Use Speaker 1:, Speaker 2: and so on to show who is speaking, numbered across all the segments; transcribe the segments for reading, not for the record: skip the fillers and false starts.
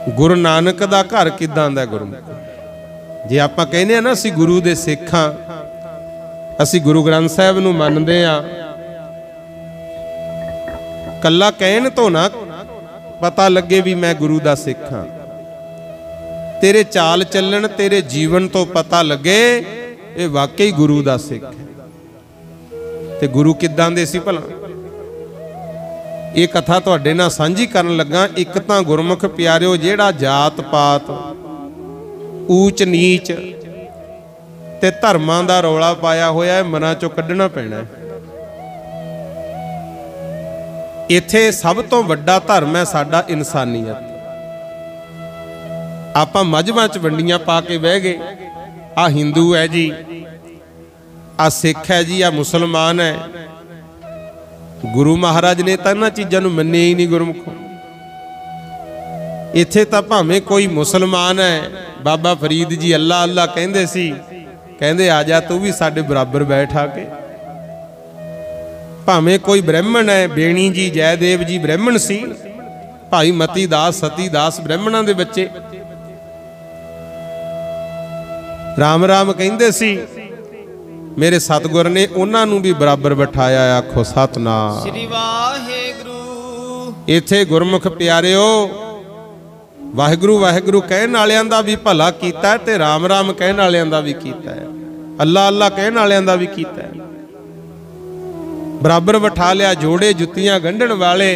Speaker 1: गुरु नानक दा घर किदां दा गुरमुख। जे आपां कहने आ ना असीं गुरु दे सिख हां, असीं गुरु ग्रंथ साहिब नूं मनदे आ, कल्ला कहण तो ना पता लगे भी मैं गुरु दा सिख हां। तेरे चाल चलन तेरे जीवन तो पता लगे ये वाकई गुरु दा सिख है। ते गुरु किदां दे सी भला, ये कथा तुहाडे नाल सांझी करन लगा। एक तां गुरमुख प्यारिओ जिहड़ा जात पात ऊच नीच ते धर्मां दा रौला पाया होया है मनां चों कड्ढना पैना है। इत्थे सब तो वड्डा धर्म है साडा इंसानीयत। आपां मजहबां च वंडियां पा के बह गए, आ हिंदू है जी, आ सिख है जी, आ मुसलमान है। गुरु महाराज ने तां इन्हां चीज़ां नूं मन्निया ही नहीं गुरमुखों। इत्थे तां भावें कोई मुसलमान है, बाबा फरीद जी अल्लाह अल्लाह कहंदे सी, कहंदे आ जा तू भी साडे बराबर बैठ आके। भावें कोई ब्राह्मण है, बेणी जी जयदेव जी ब्राह्मण सी, भाई मती दास सती दास ब्राह्मणां दे बच्चे राम राम कहंदे सी। मेरे सतगुर ने उन्हां नूं भी बराबर बिठाया। आखो सतनाम श्री वाहिगुरू। इत्थे गुरमुख प्यारिओ वाहिगुरू वाहिगुरू कहण वालियां दा भी भला कीता ते राम राम कहण वालियां दा भी कीता है, अल्लाह अल्लाह कहण वालियां दा भी कीता है। बराबर बिठा लिया जोड़े जुत्तियां गंढण वाले,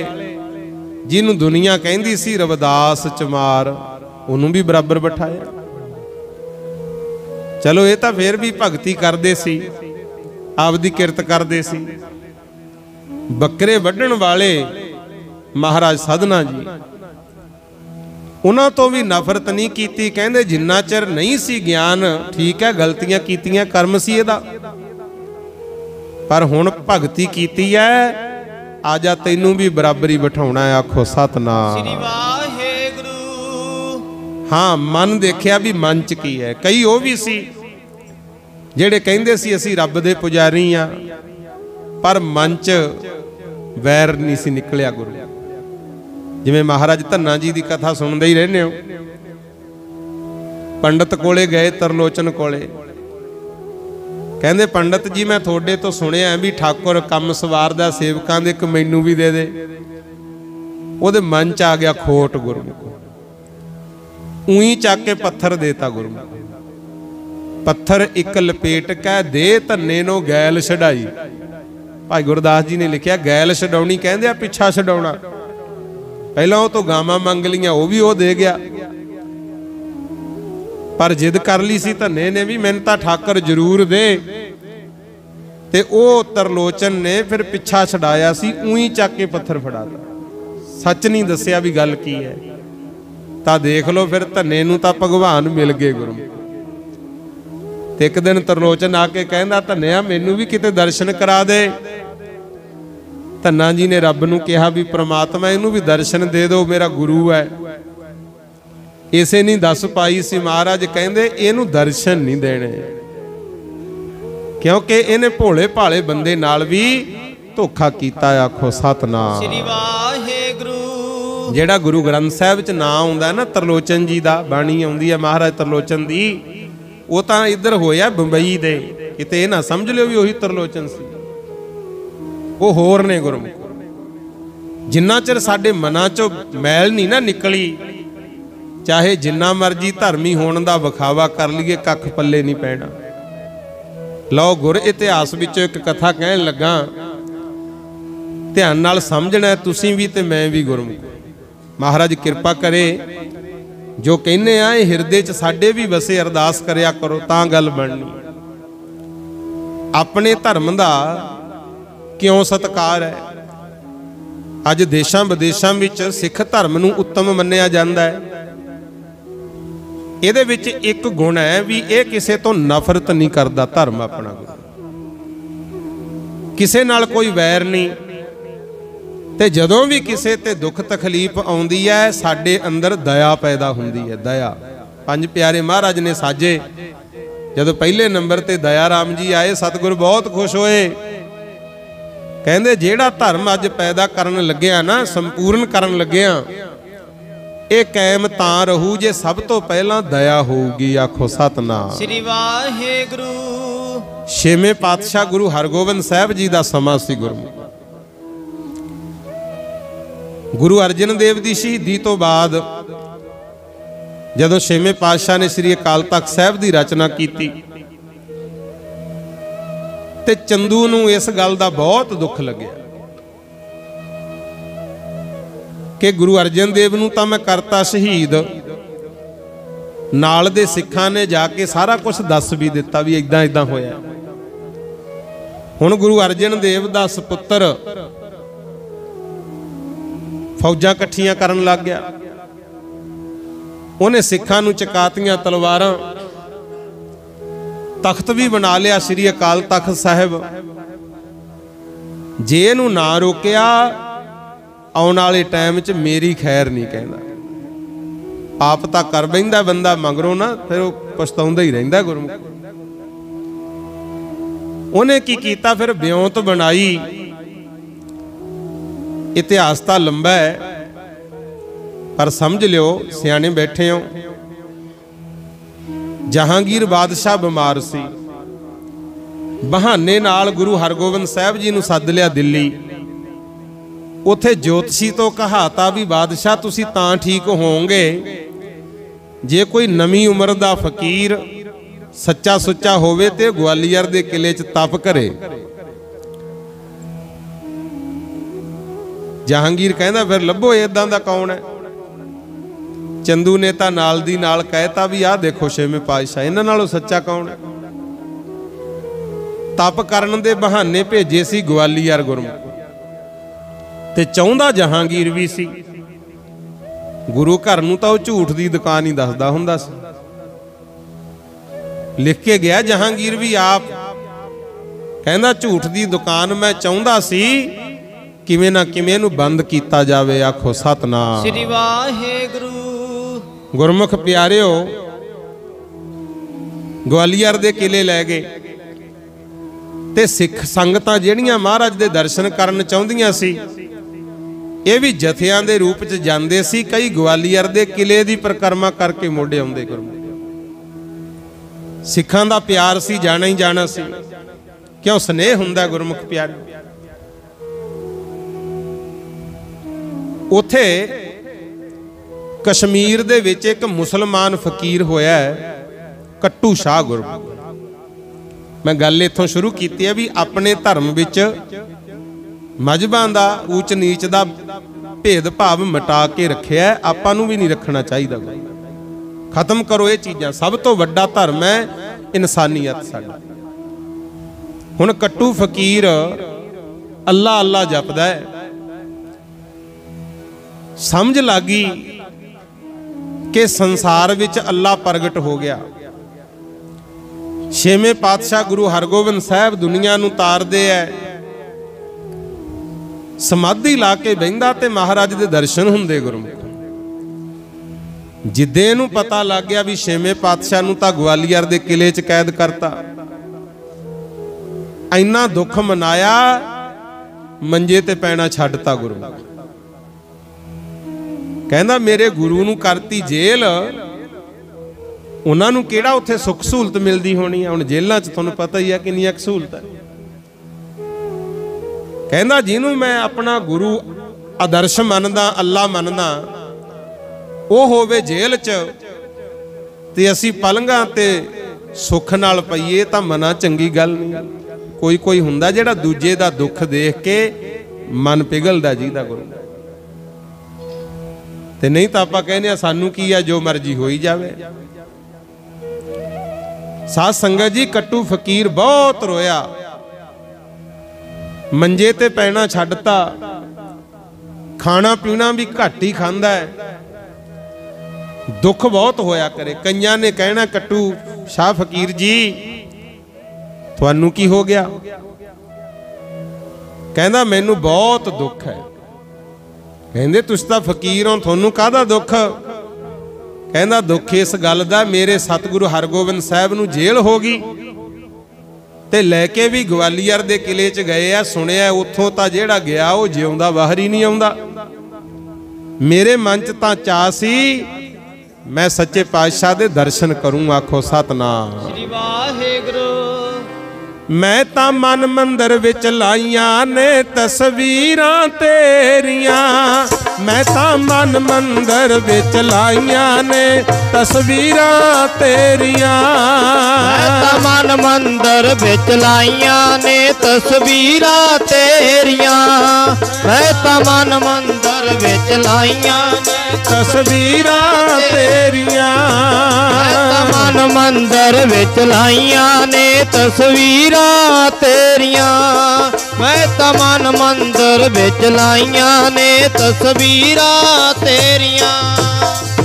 Speaker 1: जिन्हों दुनिया कहंदी सी रविदास चमार, उन्होंने भी बराबर बिठाया। चलो ये तो फिर भी भगती करते सी, आपदी किरत करते सी। बकरे वढ़ण वाले महाराज साधना जी, उन्हां तो भी नफरत नहीं की। कहंदे जिन्ना चिर नहीं सी ज्ञान, ठीक है गलतियां कीतियां कर्म सी इहदा, पर हुण भगती कीती है, आजा तैनू भी बराबरी बिठाउणा है। आखो सतनाम। हाँ मन देखिया भी मन च की है। कई वो भी सी जेड़े कहंदे सी असी रब दे पुजारी हाँ, पर मन च वैर नहीं सी निकलिया गुरु। जिवें महाराज धन्ना जी की कथा सुनते ही रहने हो। पंडित कोले गए तरलोचन कोले, कहंदे पंडित जी मैं थोड़े तो सुनिया भी ठाकुर कम सवारदा सेवकां दे, इक मैनू भी दे दे। उहदे मन च आ गया खोट गुरमुख, ऊई चक के पत्थर देता गुरमुख। पत्थर एक लपेट कै दे धन्ने नो गैल छड़ाई। भाई गुरदास जी ने लिखिया गैल छड़ाउणी कहंदे आ पिछा छड़ाउणा। पहला वो तो गावां मंग लियां, वो भी वो दे गया, पर जिद कर ली सी धन्ने ने भी मैनूं तां ठाकर जरूर दे। ते ओ तरलोचन ने फिर पिछा छड़ाया सी, ऊई चक के पत्थर फड़ाता। सच नहीं दसिया भी गल की है। तां देख लो फिर धन्ने नूं तां भगवान मिल गए गुरु। ते एक दिन तरलोचन आके कहंदा धन्निया मैनू भी किते दर्शन करा दे। धन्ना जी ने रब नूं कहा भी परमात्मा इनू भी दर्शन दे दो, मेरा गुरु है। इसे नहीं दस पाई सी महाराज कहंदे इनू दर्शन नहीं देने, क्योंकि इन्हें भोले भाले बंदे नाल भी धोखा कीता। आखो सतनाम श्री वाहिगुरू। जेड़ा गुरु ग्रंथ साहिब च नाम आउंदा ना तरलोचन जी दा, बाणी आउंदी है महाराज तरलोचन दी, वो तो इधर होया बंबई दे, किते ना समझ लियो भी वही तरलोचन सी। वो होर ने गुरमुख। जिन्ना चिर साडे मनां चों मैल नहीं ना निकली, चाहे जिन्ना मर्जी धर्मी होने दा विखावा कर लीए, कख पल्ले नहीं पैना। लो गुर इतिहास विचों एक कथा कहन लगा, ध्यान नाल समझना है तुसीं भी ते मैं भी गुरमुख। महाराज कृपा करे जो कहने आ हिरदे च साडे भी वसे, अरदास करया करो तां गल बननी। अपने धर्म दा क्यों सत्कार है। अज देशां विदेशां विच सिख धर्म नूं उत्तम मन्निया जांदा है। इहदे विच एक गुण है भी ये किसे तो नफरत नहीं करदा धर्म अपना, किसे नाल कोई वैर नहीं। ते जदों भी किसे ते दुख तकलीफ आउंदी है, साडे अंदर दया पैदा हुंदी है। दया पंज प्यारे महाराज ने साजे, जदों पहले नंबर ते दया राम जी आए, सतगुर बहुत खुश होए। कहंदे जेड़ा धर्म अज पैदा करन लग्या ना, संपूर्ण करन लग्या, ਇਹ ਕਾਇਮ ਤਾਂ ਰਹੂ ਜੇ ਸਭ ਤੋਂ ਪਹਿਲਾਂ ਦਇਆ ਹੋਊਗੀ। ਆਖੋ ਸਤਨਾਮ
Speaker 2: ਸ੍ਰੀ ਵਾਹਿਗੁਰੂ।
Speaker 1: ਛੇਵੇਂ ਪਾਤਸ਼ਾਹ ਗੁਰੂ ਹਰਗੋਬਿੰਦ ਸਾਹਿਬ ਜੀ ਦਾ ਸਮਾਂ ਸੀ ਗੁਰਮੁਖ। ਗੁਰੂ ਅਰਜਨ ਦੇਵ ਦੀ ਸ਼ਹੀਦੀ ਤੋਂ ਬਾਅਦ ਜਦੋਂ ਛੇਵੇਂ ਪਾਤਸ਼ਾਹ ਨੇ ਸ੍ਰੀ ਅਕਾਲ ਤਖਤ ਸਾਹਿਬ ਦੀ ਰਚਨਾ ਕੀਤੀ ਤੇ ਚੰਦੂ ਨੂੰ ਇਸ ਗੱਲ ਦਾ ਬਹੁਤ ਦੁੱਖ ਲੱਗਿਆ ਕਿ ਗੁਰੂ ਅਰਜਨ ਦੇਵ ਨੂੰ ਤਾਂ ਮੈਂ ਕਰਤਾ ਸ਼ਹੀਦ, ਨਾਲ ਦੇ ਸਿੱਖਾਂ ਨੇ ਜਾ ਕੇ ਸਾਰਾ ਕੁਝ ਦੱਸ ਵੀ ਦਿੱਤਾ ਵੀ ਇਦਾਂ ਇਦਾਂ ਹੋਇਆ। ਹੁਣ ਗੁਰੂ ਅਰਜਨ ਦੇਵ ਦਾ ਸੁਪੁੱਤਰ ਫੌਜਾਂ ਇਕੱਠੀਆਂ ਕਰਨ ਲੱਗ ਗਿਆ। ਉਹਨੇ ਸਿੱਖਾਂ ਨੂੰ ਚਕਾਤੀਆਂ ਤਲਵਾਰਾਂ, ਤਖਤ ਵੀ ਬਣਾ ਲਿਆ ਸ੍ਰੀ ਅਕਾਲ ਤਖਤ ਸਾਹਿਬ। ਜੇ ਇਹਨੂੰ ਨਾ ਰੋਕਿਆ ਆਉਣ ਵਾਲੇ ਟਾਈਮ 'ਚ ਮੇਰੀ ਖੈਰ ਨਹੀਂ ਕਹਿੰਦਾ। ਆਪ ਤਾਂ ਕਰ ਬੈਂਦਾ ਬੰਦਾ, ਮਗਰੋਂ ਨਾ ਫਿਰ ਉਹ ਪਛਤਾਉਂਦਾ ਹੀ ਰਹਿੰਦਾ ਗੁਰਮੁਖ। ਉਹਨੇ ਕੀ ਕੀਤਾ ਫਿਰ? ਬਿਉਂਤ ਬਣਾਈ। ਇਤਿਹਾਸ ਤਾਂ ਲੰਬਾ ਹੈ ਪਰ ਸਮਝ ਲਿਓ, ਸਿਆਣੇ ਬੈਠੇ ਹੋ। ਜਹਾਂਗੀਰ ਬਾਦਸ਼ਾਹ ਬਿਮਾਰ ਸੀ, ਬਹਾਨੇ ਨਾਲ ਗੁਰੂ ਹਰਗੋਬਿੰਦ ਸਾਹਿਬ ਜੀ ਨੂੰ ਸੱਦ ਲਿਆ ਦਿੱਲੀ। ਉੱਥੇ ਜੋਤਸ਼ੀ ਤੋਂ ਕਹਾਤਾ ਵੀ ਬਾਦਸ਼ਾਹ ਤੁਸੀਂ ਤਾਂ ਠੀਕ ਹੋਵੋਗੇ ਜੇ ਕੋਈ ਨਵੀਂ ਉਮਰ ਦਾ ਫਕੀਰ ਸੱਚਾ ਸੁੱਚਾ ਹੋਵੇ ਤੇ ਗਵਾਲੀਅਰ ਦੇ ਕਿਲੇ 'ਚ ਤਪ ਕਰੇ। ਜਹਾਂਗੀਰ ਕਹਿੰਦਾ ਫਿਰ ਲੱਭੋ ਇਦਾਂ ਦਾ ਕੌਣ ਹੈ। ਚੰਦੂ ਨੇ ਤਾਂ ਨਾਲ ਦੀ ਨਾਲ ਕਹਿਤਾ ਵੀ ਆਹ ਦੇਖੋ ਛੇਵੇਂ ਪਾਤਸ਼ਾਹ, ਇਹਨਾਂ ਨਾਲੋਂ ਸੱਚਾ ਕੌਣ ਹੈ। ਤਪ ਕਰਨ ਦੇ ਬਹਾਨੇ ਭੇਜੇ ਸੀ ਗਵਾਲੀਅਰ ਗੁਰਮੁਖ, ਤੇ ਚਾਹੁੰਦਾ ਜਹਾਂਗੀਰ ਵੀ ਸੀ। ਗੁਰੂ ਘਰ ਨੂੰ ਤਾਂ ਉਹ ਝੂਠ ਦੀ ਦੁਕਾਨ ਹੀ ਦੱਸਦਾ ਹੁੰਦਾ ਸੀ। ਲਿਖ ਕੇ ਗਿਆ ਜਹਾਂਗੀਰ ਵੀ ਆਪ, ਕਹਿੰਦਾ ਝੂਠ ਦੀ ਦੁਕਾਨ ਮੈਂ ਚਾਹੁੰਦਾ ਸੀ, ਕਿਵੇਂ ਨਾ ਕਿਵੇਂ ਇਹਨੂੰ ਬੰਦ ਕੀਤਾ ਜਾਵੇ। ਆਖੋ ਸਤਨਾਮ
Speaker 2: ਸ੍ਰੀ ਵਾਹਿਗੁਰੂ।
Speaker 1: ਗੁਰਮੁਖ ਪਿਆਰਿਓ, ਗਵਾਲੀਅਰ ਦੇ ਕਿਲੇ ਲੈ ਗਏ ਤੇ ਸਿੱਖ ਸੰਗਤਾਂ ਜਿਹੜੀਆਂ ਮਹਾਰਾਜ ਦੇ ਦਰਸ਼ਨ ਕਰਨ ਚਾਹੁੰਦੀਆਂ ਸੀ, ਇਹ ਵੀ ਜਥਿਆਂ ਦੇ ਰੂਪ 'ਚ ਜਾਂਦੇ ਸੀ। ਕਈ ਗਵਾਲੀਅਰ ਦੇ ਕਿਲੇ ਦੀ ਪਰਿਕਰਮਾ ਕਰਕੇ ਮੋਢੇ ਆਉਂਦੇ ਗੁਰਮੁਖ। ਸਿੱਖਾਂ ਦਾ ਪਿਆਰ ਸੀ, ਜਾਣਾ ਹੀ ਜਾਣਾ ਸੀ, ਕਿਉਂ ਸਨੇਹ ਹੁੰਦਾ ਗੁਰਮੁਖ ਪਿਆਰ। ਉੱਥੇ ਕਸ਼ਮੀਰ ਦੇ ਵਿੱਚ ਇੱਕ ਮੁਸਲਮਾਨ ਫਕੀਰ ਹੋਇਆ ਹੈ, ਕੱਟੂ ਸ਼ਾਹ ਗੁਰਮੁਖ। ਮੈਂ ਗੱਲ ਇੱਥੋਂ ਸ਼ੁਰੂ ਕੀਤੀ ਹੈ ਵੀ ਆਪਣੇ ਧਰਮ ਵਿੱਚ ਮਜ਼ਹਬਾਂ ਦਾ ਊਚ ਨੀਚ ਦਾ ਭੇਦ ਭਾਵ ਮਿਟਾ ਕੇ ਰੱਖਿਆ, ਆਪਾਂ ਨੂੰ ਵੀ ਨਹੀਂ ਰੱਖਣਾ ਚਾਹੀਦਾ। ਖਤਮ ਕਰੋ ਇਹ ਚੀਜ਼ਾਂ। ਸਭ ਤੋਂ ਵੱਡਾ ਧਰਮ ਹੈ ਇਨਸਾਨੀਅਤ ਸਾਡਾ। ਹੁਣ ਕੱਟੂ ਫਕੀਰ ਅੱਲਾ ਅੱਲਾ ਜਪਦਾ ਹੈ। ਸਮਝ ਲੱਗੀ ਕਿ ਸੰਸਾਰ ਵਿੱਚ ਅੱਲਾ ਪ੍ਰਗਟ ਹੋ ਗਿਆ। ਛੇਵੇਂ ਪਾਤਸ਼ਾਹ ਗੁਰੂ ਹਰਗੋਬਿੰਦ ਸਾਹਿਬ ਦੁਨੀਆ ਨੂੰ ਤਾਰਦੇ ਐ, ਸਮਾਧੀ ਲਾ ਕੇ ਬਹਿੰਦਾ ਤੇ ਮਹਾਰਾਜ ਦੇ ਦਰਸ਼ਨ ਹੁੰਦੇ ਗੁਰਮੁਖ। ਜਿੱਦੇ ਨੂੰ ਪਤਾ ਲੱਗ ਗਿਆ ਵੀ ਛੇਵੇਂ ਪਾਤਸ਼ਾਹ ਨੂੰ ਤਾਂ ਗਵਾਲੀਅਰ ਦੇ ਕਿਲੇ 'ਚ ਕੈਦ ਕਰਤਾ, ਇੰਨਾ ਦੁੱਖ ਮਨਾਇਆ, ਮੰਜੇ ਤੇ ਪੈਣਾ ਛੱਡਤਾ ਗੁਰਮੁਖ। ਕਹਿੰਦਾ ਮੇਰੇ ਗੁਰੂ ਨੂੰ ਕਰਤੀ ਜੇਲ੍ਹ, ਉਹਨਾਂ ਨੂੰ ਕਿਹੜਾ ਉੱਥੇ ਸੁੱਖ ਸਹੂਲਤ ਮਿਲਦੀ ਹੋਣੀ ਆ। ਹੁਣ ਜੇਲ੍ਹਾਂ 'ਚ ਤੁਹਾਨੂੰ ਪਤਾ ਹੀ ਆ ਕਿੰਨੀਆਂ ਸਹੂਲਤਾਂ। ਕਹਿੰਦਾ ਜਿਹਨੂੰ ਮੈਂ ਆਪਣਾ ਗੁਰੂ ਆਦਰਸ਼ ਮੰਨਦਾ, ਅੱਲਾ ਮੰਨਦਾ, ਉਹ ਹੋਵੇ ਜੇਲ੍ਹ 'ਚ ਤੇ ਅਸੀਂ ਪਲੰਘਾਂ ਤੇ ਸੁੱਖ ਨਾਲ ਪਈਏ ਤਾਂ ਮਨਾ ਚੰਗੀ ਗੱਲ ਨਹੀਂ। ਕੋਈ ਕੋਈ ਹੁੰਦਾ ਜਿਹੜਾ ਦੂਜੇ ਦਾ ਦੁੱਖ ਦੇਖ ਕੇ ਮਨ ਪਿਘਲਦਾ ਜਿਹਦਾ ਗੁਰੂ, ਤੇ ਨਹੀਂ ਤਾਂ ਆਪਾਂ ਕਹਿੰਦੇ ਆ ਸਾਨੂੰ ਕੀ ਆ, ਜੋ ਮਰਜ਼ੀ ਹੋਈ ਜਾਵੇ। ਸਾਧ ਸੰਗਤ ਜੀ, ਕੱਟੂ ਫਕੀਰ ਬਹੁਤ ਰੋਇਆ, ਮੰਜੇ ਤੇ ਪੈਣਾ ਛੱਡਤਾ, ਖਾਣਾ ਪੀਣਾ ਵੀ ਘੱਟ ਹੀ ਖਾਂਦਾ ਹੈ, ਦੁੱਖ ਬਹੁਤ ਹੋਇਆ ਕਰੇ। ਕਈਆਂ ਨੇ ਕਹਿਣਾ ਕੱਟੂ ਸ਼ਾਹ ਫਕੀਰ ਜੀ ਤੁਹਾਨੂੰ ਕੀ ਹੋ ਗਿਆ? ਕਹਿੰਦਾ ਮੈਨੂੰ ਬਹੁਤ ਦੁੱਖ ਹੈ। ਕਹਿੰਦੇ ਤੁਸੀਂ ਤਾਂ ਫਕੀਰ ਹੋ, ਤੁਹਾਨੂੰ ਕਾਹਦਾ ਦੁੱਖ? ਕਹਿੰਦਾ ਦੁੱਖ ਇਸ ਗੱਲ ਦਾ, ਮੇਰੇ ਸਤਿਗੁਰੂ ਹਰਗੋਬਿੰਦ ਸਾਹਿਬ ਨੂੰ ਜੇਲ੍ਹ ਹੋ ਗਈ ਤੇ ਲੈ ਕੇ ਵੀ ਗਵਾਲੀਅਰ ਦੇ ਕਿਲੇ 'ਚ ਗਏ ਆ। ਸੁਣਿਆ ਉੱਥੋਂ ਤਾਂ ਜਿਹੜਾ ਗਿਆ ਉਹ ਜਿਉਂਦਾ ਬਾਹਰ ਹੀ ਨਹੀਂ ਆਉਂਦਾ। मेरे मन च तां चाह सी मैं सच्चे पातशाह दे दर्शन करूं। आखो सतनाम
Speaker 2: श्री वाहेगुरु।
Speaker 1: मैं तां मन मंदिर विच लाइयां ने तस्वीरां तेरियां। मैं तां मन मंदिर विच लाइयां ने तस्वीरां तेरियां।
Speaker 2: मैं तां मन मंदिर विच लाइयां ने तस्वीरां तेरियां। मैं तां मन मंदिर विच लाइयां ने
Speaker 1: तस्वीरां तेरियां।
Speaker 2: मैं तां मन मंदिर विच लाइयां ने तस्वीरां तेरियां। मैं तां मन मंदिर विच लाइयां ने तस्वीरां तेरियां।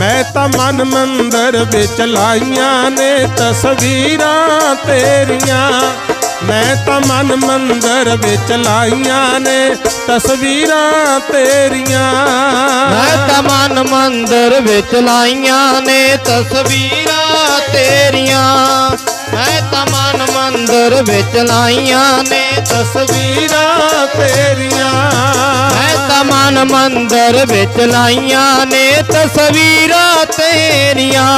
Speaker 1: मैं तां मन मंदिर विच लाइयां ने तस्वीरां तेरियां। मैं तां मन मंदिर विच लाइयां ने तस्वीरां तेरियां।
Speaker 2: मैं तां मन मंदिर विच लाइयां ने तस्वीरां तेरियां। मैं तां मन मंदिर विच लाइयां ने तस्वीरां तेरियां। मैं तां मन मंदिर विच लाइयां ने तस्वीरां तेरियां।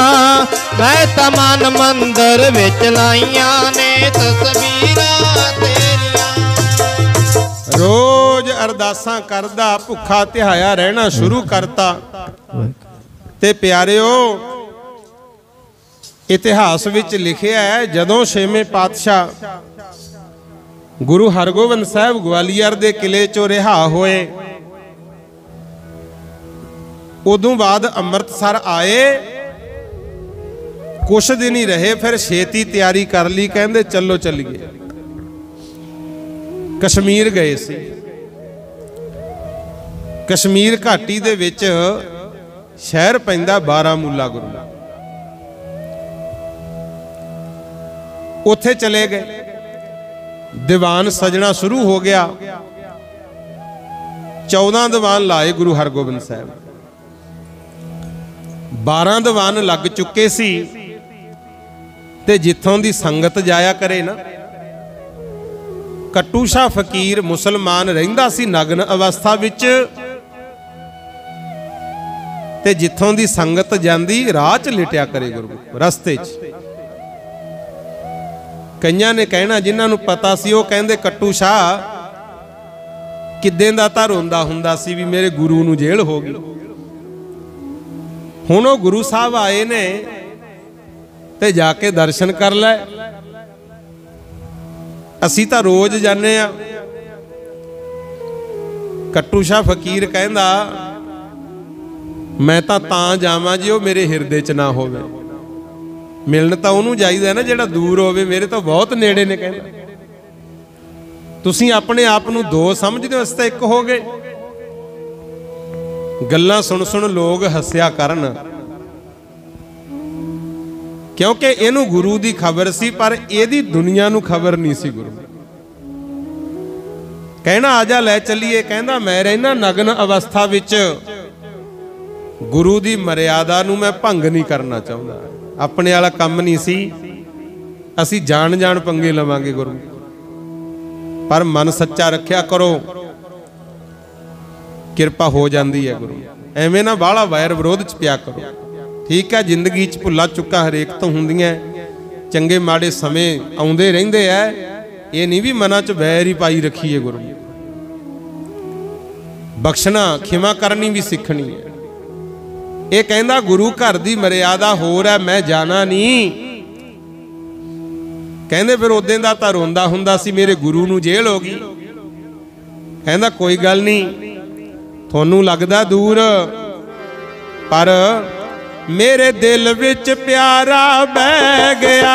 Speaker 2: मैं तां मन मंदिर विच लाइयां ने तस्वीरां तेरियां।
Speaker 1: रोज अरदासां करदा भुखा तिहाया रहना शुरू करता। ते प्यारिओ इतिहास विच लिखिया है जदों छेवें पातशाह गुरु हरगोबिंद साहब ग्वालियर दे किले चों रिहा होए उदों बाद अमृतसर आए। कुछ दिन ही रहे फिर छेती तैयारी कर ली। कहंदे चलो चलिए। कश्मीर गए सी। कश्मीर घाटी दे विच शहर पैंदा बारामूला गुरु। उत्थे चले गए। दीवान सजना शुरू हो गया। 14 दीवान लाए गुरु हरगोबिंद साहब। 12 दीवान लग चुके सी। ते जिथों दी संगत जाया करे ना कट्टू शाह फकीर मुसलमान रहिंदा सी नग्न अवस्था विच। ते जिथों दी संगत जांदी राह च लिटिया करे गुरु रस्ते च। कईयां ने कहना जिन्हां नूं पता सी वो कहंदे कट्टू शाह किद्दें दा तां रोंदा हुंदा सी भी मेरे गुरु नूं जेल हो गई। हुण वो गुरु साहब आए ने ते जाके दर्शन कर लै। असीं तां रोज जाने आ। कट्टू शाह फकीर कहंदा मैं तां जावां जे वो मेरे हिरदे च ना होवे। मिलन तां उहनूं जाईदा ना जिहड़ा दूर होवे। मेरे तो बहुत नेड़े ने। कहंदा तुसीं अपने आप नूं दो समझदे हो, असीं तां इक हो गए। गल्लां सुन सुन लोग हस्या करन क्योंकि इहनूं गुरु दी खबर सी पर इहदी दुनिया नूं खबर नहीं सी। गुरु कहना आजा लै चलीए। कहंदा मैं रहना नग्न अवस्था विच। गुरु दी मर्यादा नूं मैं भंग नहीं करना चाहुंदा। अपने वाला काम नहीं सी। असी जान जान पंगे लवांगे गुरु। पर मन सच्चा रखिया करो किरपा हो जाती है गुरु। एवें ना बाहला वैर विरोध च पिया करो। ठीक है जिंदगी च भुल्ला चुका हरेक तो हुंदियां। चंगे माड़े समय आउंदे रहिंदे आ। ये नहीं भी मना च वैर ही पाई रखीए गुरु। बख्शना खिमा करनी भी सीखनी है। ये कहंदा गुरु घर दी मर्यादा होर है मैं जाना नहीं। कहंदे फिर उदे दा तां रोंदा हुंदा सी मेरे गुरु नूं जेल हो गई। कहंदा कोई गल नहीं थोनू लगदा दूर पर मेरे दिल विच प्यारा बह गया।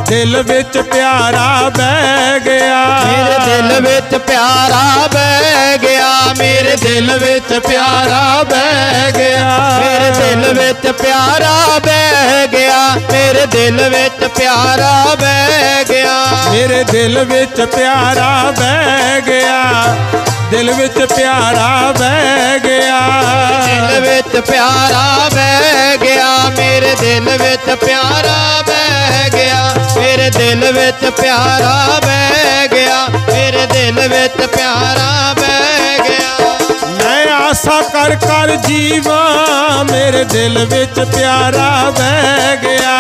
Speaker 1: दिल विच प्यारा बह गया।
Speaker 2: मेरे दिल विच प्यारा बह गया। मेरे दिल विच प्यारा बह गया। मेरे दिल विच प्यारा बह गया। मेरे दिल विच प्यारा बह गया।
Speaker 1: मेरे दिल विच प्यारा बह गया। दिल विच प्यारा बह गया।
Speaker 2: दिल विच प्यारा बह गया। मेरे दिल विच प्यारा बह गया। मेरे दिल विच प्यारा बह गया। मेरे दिल विच प्यारा बह गया।
Speaker 1: मैं आसा कर कर जीवा मेरे दिल विच प्यारा बह गया,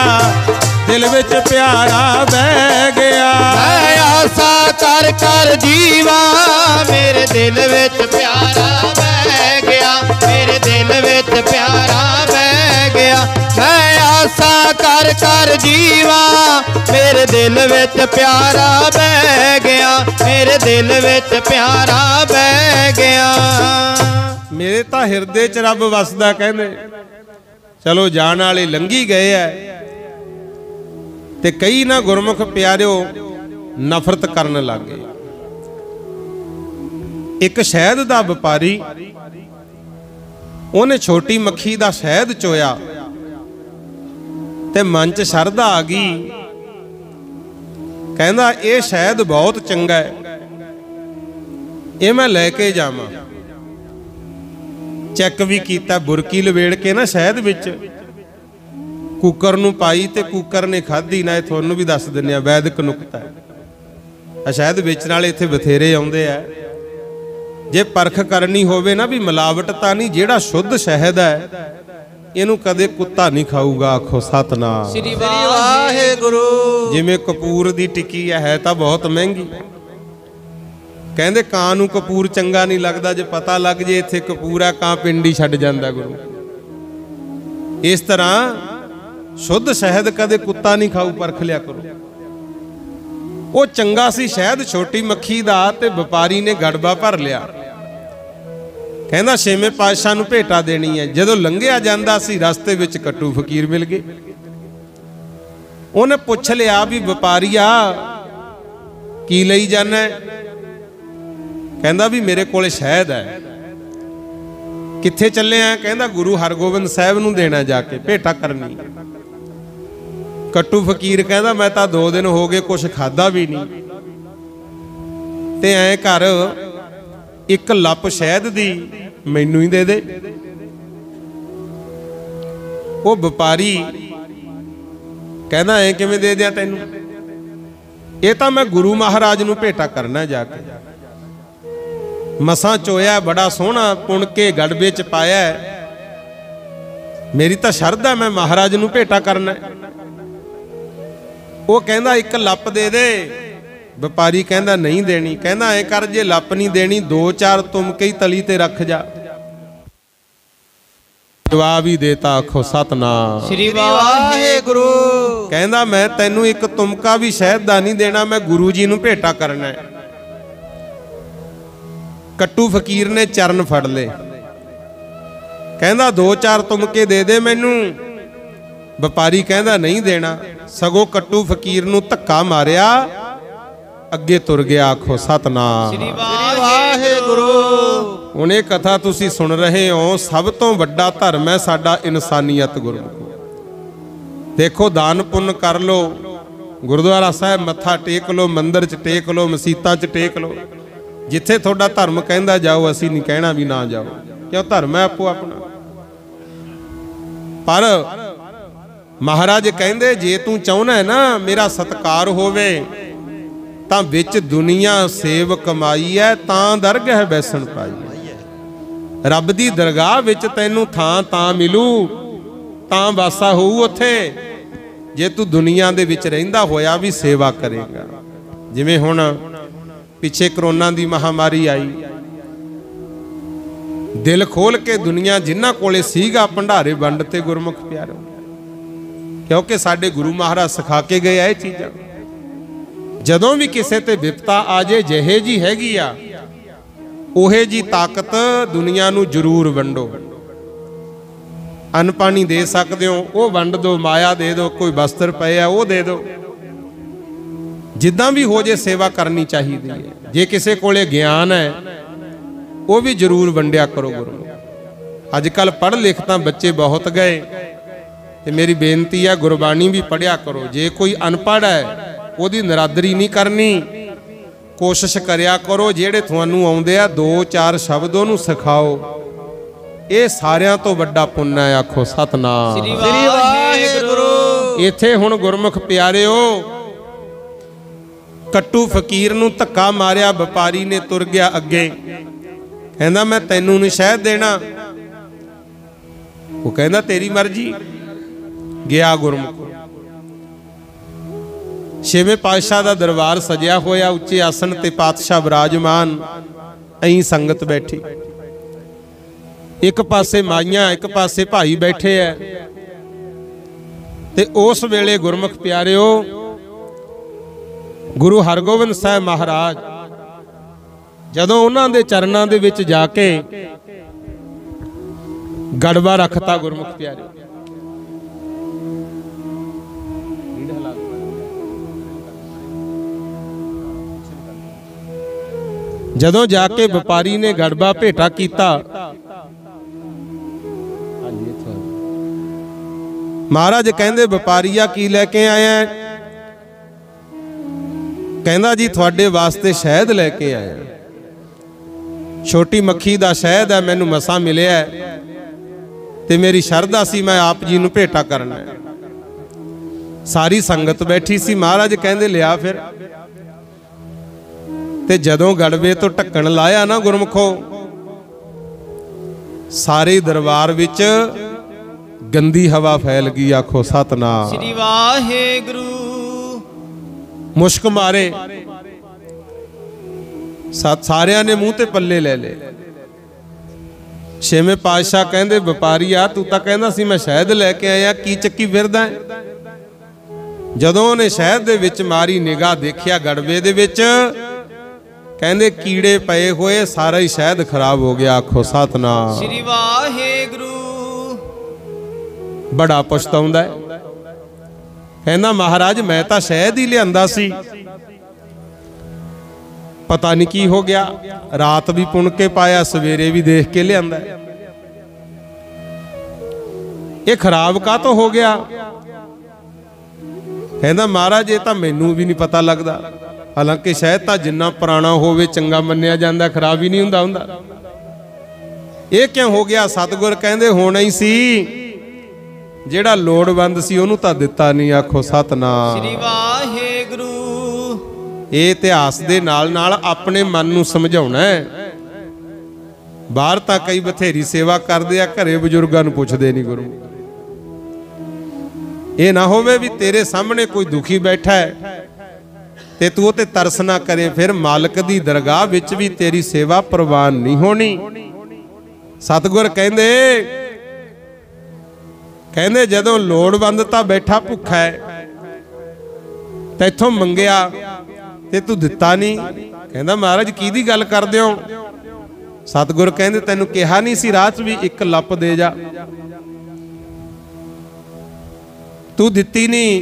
Speaker 1: दिल विच प्यारा बह गया।
Speaker 2: मैं आसा कर जीवा मेरे दिल विच प्यारा बह गया, मेरे दिल विच प्यारा बह गया। मैं आसा कर जीवा मेरे दिल विच प्यारा बह गया, मेरे दिल विच प्यारा बह गया।
Speaker 1: मेरे तां हिरदे च रब वसदा कहंदे। चलो जाण वाले लंघी गए है ते कई ना गुरमुख प्यारिओ नफरत करन लग गए। एक शहद दा व्यापारी ਉਹਨੇ छोटी मक्खी दा शहद चोया ते मन च शरधा आ गई, कहंदा ये शहद बहुत चंगा है, ये मैं लैके जावां। चेक भी किया, बुरकी लवेड़ के ना शहद विच कुकर नूं पाई ते कुकर ने खाधी ना। तुहानूं भी दस दिंदे आ वैदिक नुकता है। शहद बेचण वाले इत्थे बथेरे आउंदे आ। जे परख करनी होवे ना भी मिलावट तां नहीं, जिहड़ा शुद्ध शहद है इहनूं कदे कुत्ता नहीं खाऊगा। आखो सतनाम
Speaker 2: श्री वाहिगुरू।
Speaker 1: जिवें कपूर दी टिक्की है तां बहुत महंगी, कहंदे ਕਾਂ ਨੂੰ कपूर चंगा नहीं लगदा, जे पता लग जे इत्थे कपूर आ ਕਾਂ पिंड ही छड्ड जांदा गुरु। इस तरह शुद्ध शहद कदे कुत्ता नहीं खाऊ, परख लिया करो। वो चंगा सी शहद छोटी मक्खी दा ते व्यापारी ने गड़बा भर लिया। कहंदा छेवें पातशाह नूं भेटा देनी है। जदों लंघिया जांदा सी रस्ते विच कट्टू फकीर मिल गए। उन्हें पुछ लिया भी व्यापारीआ की लई जाना है? कहंदा भी मेरे कोले शहद है। कित्थे चले आ? कहंदा गुरु हरगोबिंद साहिब नूं देना जाके भेटा करनी। कट्टू फकीर कहंदा मैं तां 2 दिन हो गए कुछ खादा भी नहीं, ते ऐ कर एक लप शहद दी मैनू ही दे दे। वो व्यापारी कहंदा ऐ किवें दे दियां तैनूं? ये तां मैं गुरु महाराज नूं भेटा करना जाके। मसां चोया, बड़ा सोहना पुण के गड़बे च पाया, मेरी तां शरधा मैं महाराज नूं भेटा करना। वो कहंदा एक लप दे दे। व्यापारी कहंदा नहीं देनी। कहंदा ऐ कर जे लप नहीं देनी 2-4 तुमके ही तली ते रख जा। जवाब ही देता। आखो सतनाम
Speaker 2: श्री वाहिगुरू।
Speaker 1: कहंदा मैं तैनू एक तुमका भी शहद दा नहीं देना, मैं गुरु जी नूं भेटा करना है। कट्टू फकीर ने चरण फड़ ले। कहंदा 2-4 तुमके दे दे मैनू। व्यापारी कहंदा नहीं देना। सगों कट्टू फकीर नूं धक्का मारिया, अगे तुर गया। आखो सतनाम
Speaker 2: श्री वाहिगुरू।
Speaker 1: हुण इह कथा तुसीं सुन रहे हो। सब तो वड्डा धर्म है साडा इनसानीयत गुरमुखो। देखो दान पुण्य कर लो, गुरुद्वारा साहिब मत्था टेक लो, मंदिर च टेक लो, मसीतां च टेक लो, जिथे तुहाडा धर्म कहंदा जाओ। असीं नहीं कहना भी ना जाओ, क्यों धर्म है आपो अपना। पर महाराज कहंदे जे तू चाहुंदा है ना मेरा सत्कार होवे तां विच दुनिया सेव कमाई है, तां दरगाह बैसन पाई। रब दी दरगाह विच तैनू थां तां मिलू, तां वासा होऊ उत्थे जे तू दुनिया दे विच रहिंदा होया भी सेवा करेगा। जिवें हुण पिछे करोना दी महामारी आई, दिल खोल के दुनिया जिन्हां कोले सीगा भंडारे वंडते गुरमुख प्यारो, क्योंकि साडे गुरु महाराज सिखा के गए ये चीज़ां। जदों भी किसी ते विपता आ जाए, जहे जी हैगी आ ओहे जी ताकत दुनिया नूं जरूर वंडो। अन्न पानी दे सकते हो वो वंड दो, माया दे दो, कोई वस्त्र पे आ वो दे दो, जिद्दां भी हो जे सेवा करनी चाहिए है। जे किसी कोले ज्ञान है वो भी जरूर वंडिया करो गुरु। अजकल पढ़ लिख तां बच्चे बहुत गए, ते मेरी बेनती है गुरबाणी भी पढ़िया करो। जे कोई अनपढ़ है ਉਹਦੀ ਨਰਾਦਰੀ नहीं करनी, कोशिश करिया करो ਜਿਹੜੇ ਤੁਹਾਨੂੰ ਆਉਂਦੇ ਆ 2-4 शब्द ਉਹਨੂੰ ਸਿਖਾਓ। ਇਹ ਸਾਰਿਆਂ ਤੋਂ ਵੱਡਾ ਪੁੰਨ ਹੈ। ਆਖੋ ਸਤਨਾਮ
Speaker 2: ਸ੍ਰੀ ਵਾਹਿਗੁਰੂ।
Speaker 1: ਇੱਥੇ ਹੁਣ ਗੁਰਮੁਖ ਪਿਆਰਿਓ ਕੱਟੂ ਫਕੀਰ ਨੂੰ ਧੱਕਾ ਮਾਰਿਆ, ਵਪਾਰੀ ਨੇ ਤੁਰ ਗਿਆ ਅੱਗੇ। कहंदा मैं तैनू नहीं शहद देना। वो कहंदा तेरी मर्जी। गया गुरमुख। छेवें पातशाह दा दरबार सजिया होया, उच्चे आसन ते पातशाह विराजमान, अई संगत बैठी। एक पासे माइयां, एक पासे भाई बैठे है। ते उस वेले गुरमुख प्यारिओ गुरु हरगोबिंद साहब महाराज जदों उन्हां दे चरनां दे विच जाके गड़बा रखता गुरमुख प्यारे, जदों जाके व्यापारी ने गड़बा भेटा कीता, महाराज कहंदे व्यापारीआ की लैके आया? कहंदा जी तुहाडे वास्ते शहद लैके आया। छोटी मक्खी दा शहद है, मैनू मसा मिलिया ते मेरी शरधा सी मैं आप जी नूं भेटा करना है। सारी संगत बैठी सी। महाराज कहंदे लिया फिर। ते जदों गड़बे तो ढक्कन लाया ना गुरमुखो, सारे दरबार विच गंदी हवा फैल गई। आखो सतनाम
Speaker 2: श्री वाहेगुरु।
Speaker 1: मुश्क मारे सारिया ने मुंह ते पल्ले ले ले। छेवें पातशाह कहंदे व्यापारी आ तू तां कहंदा सी मैं शहद लैके आया, की चक्की फिरदा है? जदों ने शहद दे विच मारी निगाह देखिया गड़बे दे विच, कहंदे कीड़े पए होए, सारा ही शहद खराब हो गया। आखो सतनाम
Speaker 2: श्री वाहेगुरु।
Speaker 1: बड़ा पछताउंदा है। कहना महाराज मैं तो शहद ही लियांदा सी, पता नहीं की हो गया। रात भी पुन के पाया, सवेरे भी देख के लियांदा। ये खराब का तो हो गया? कहना महाराज ये तो मैनू भी नहीं पता लगता। हालांकि शहद तो जिन्ना पुराना होवे चंगा मन्निया जांदा, खराब ही नहीं हुंदा हुंदा। ये क्यों हो गया? सतगुर कहंदे होना ही सी, जेड़ा लोड़वंद सी ओनू तां दिता नहीं। आखो सतनाम
Speaker 2: श्री वाहेगुरु।
Speaker 1: ये इतिहास दे नाल नाल अपने मन नूं समझाउणा है। बाहर तां कई बथेरी सेवा करदे आ, घरे बजुर्गां नूं पुछदे नहीं गुरु। ये ना होवे भी तेरे सामने कोई दुखी बैठा है ते तू ते तरस ना करे, फिर मालक दी दरगाह विच भी तेरी सेवा प्रवान नहीं होनी। सतगुर कहंदे जदों लोड़वंद तां बैठा भुखा है, तैथों मंगिया ते तू दिता नहीं। कहंदा महाराज की गल करदे हो? सतगुर कहंदे तैनूं कहा नहीं सी राह च भी एक लप दे जा, तू दिती नहीं।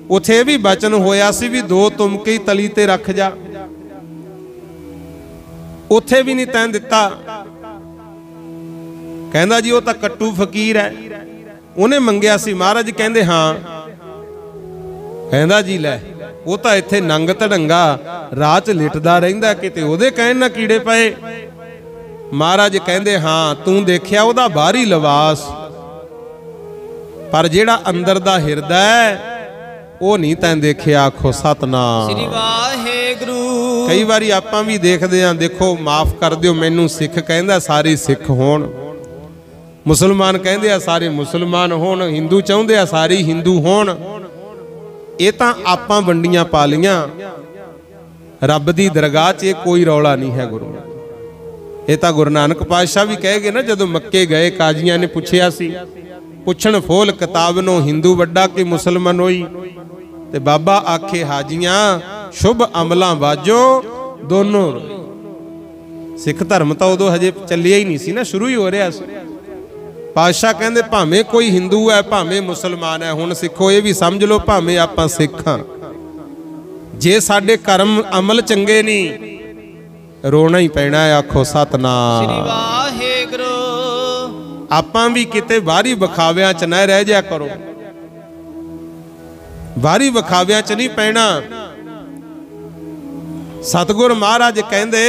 Speaker 1: उथे भी बचन होया सी भी 2 तुमके ही तली ते रख जा, उथे भी नहीं तैन दिता। कहंदा जी वो तां कट्टू फकीर है, उन्हें मंगिया सी। महाराज कहंदे हाँ। कहंदा जी लै वो तां इत्थे नंग धड़ंगा राह च लिटदा रहिंदा, किते ओहदे कहण ना कीड़े पए। महाराज कहंदे हाँ तू देखिया ओहदा बाहरी लिबास, पर जेड़ा अंदर दा हिरदा है वो नहीं तैं देखिया। आखो सतनाम
Speaker 2: श्री वाहेगुरु।
Speaker 1: कई बारी आपां भी देखदे आं, देखो माफ कर दिओ मैनू सिख कहंदा सारे सिख होण, मुसलमान कहंदे आ सारे मुसलमान होण, हिंदू चाहुंदे आ सारे हिंदू होण। ये तां आपां वंडियां पा लियां, रब दी दरगाह च कोई रौला नहीं है गुरु। ये तां गुरु नानक पातशाह भी कह गए ना, जदों मक्के गए काजियां ने पुछया सी, पुछण फोल किताब नो हिंदू वड्डा कि मुसलमान होई, ते बाबा आखे हाजियां शुभ अमलां वाजो दोनों। सिख धर्म तो उदों हजे चलिया ही नहीं सी ना, शुरू ही हो रहा सी। पातशाह कहंदे भावें कोई हिंदू है भावें मुसलमान है, हुण सिखो ये भी समझ लो भावें आपां सिख हां, जे साडे कर्म अमल चंगे नहीं रोना ही पैना है। आखो सतनाम
Speaker 2: श्री वाहेगुरु।
Speaker 1: आपां भी किते बाहरी विखावियां च ना रह जा करो, बाहरी विखावियां च नहीं पैना। सतगुर महाराज कहंदे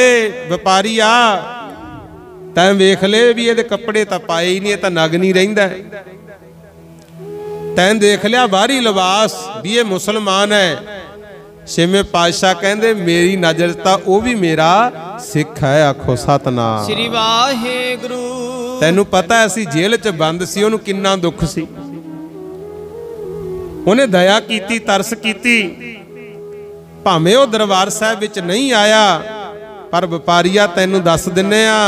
Speaker 1: व्यापारी आ तैं वेख ले भी ये कपड़े तो पाए ही नहीं, तो नग नहीं रहिंदा। तैं देख लिया बाहरी लिबास भी ये मुसलमान है, छेवें पातशाह कहंदे मेरी नज़र तां वो भी मेरा सिख है। आखो सतनाम
Speaker 2: श्री वाहेगुरु।
Speaker 1: तैनू पता है असी जेल च बंद सी, उहनूं किन्ना दुख सी, उहने दया कीती, तरस कीती। भावें वो दरबार साहिब विच नहीं आया, पर वपारीआ तैनू दस दिन्ने आ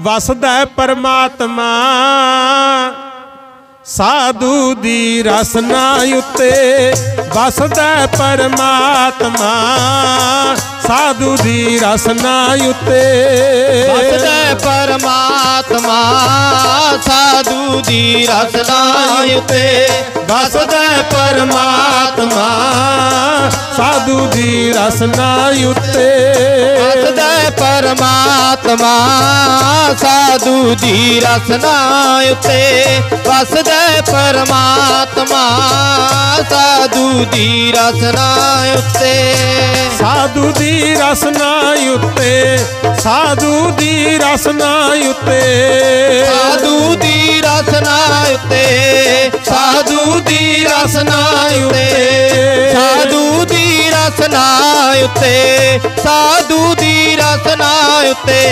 Speaker 1: वसदा है परमात्मा साधु दी रसना उत्ते। वसदा है परमात्मा साधु दी रसना उत्ते।
Speaker 2: वसदा है परमात्मा साधु दी रसना उत्ते।
Speaker 1: वसदा है परमात्मा साधु दी रसना उत्ते।
Speaker 2: वसदा है परमात्मा साधु दी रसना उत्ते। वसदा है परमात्मा साधु दी रसना उत्ते।
Speaker 1: साधु दी रसना उत्ते। साधु दी रसना उत्ते।
Speaker 2: साधु दी रसना उत्ते। साधु दी रसना उत्ते। साधु दी रसना उत्ते। साधु दी रसना उत्ते।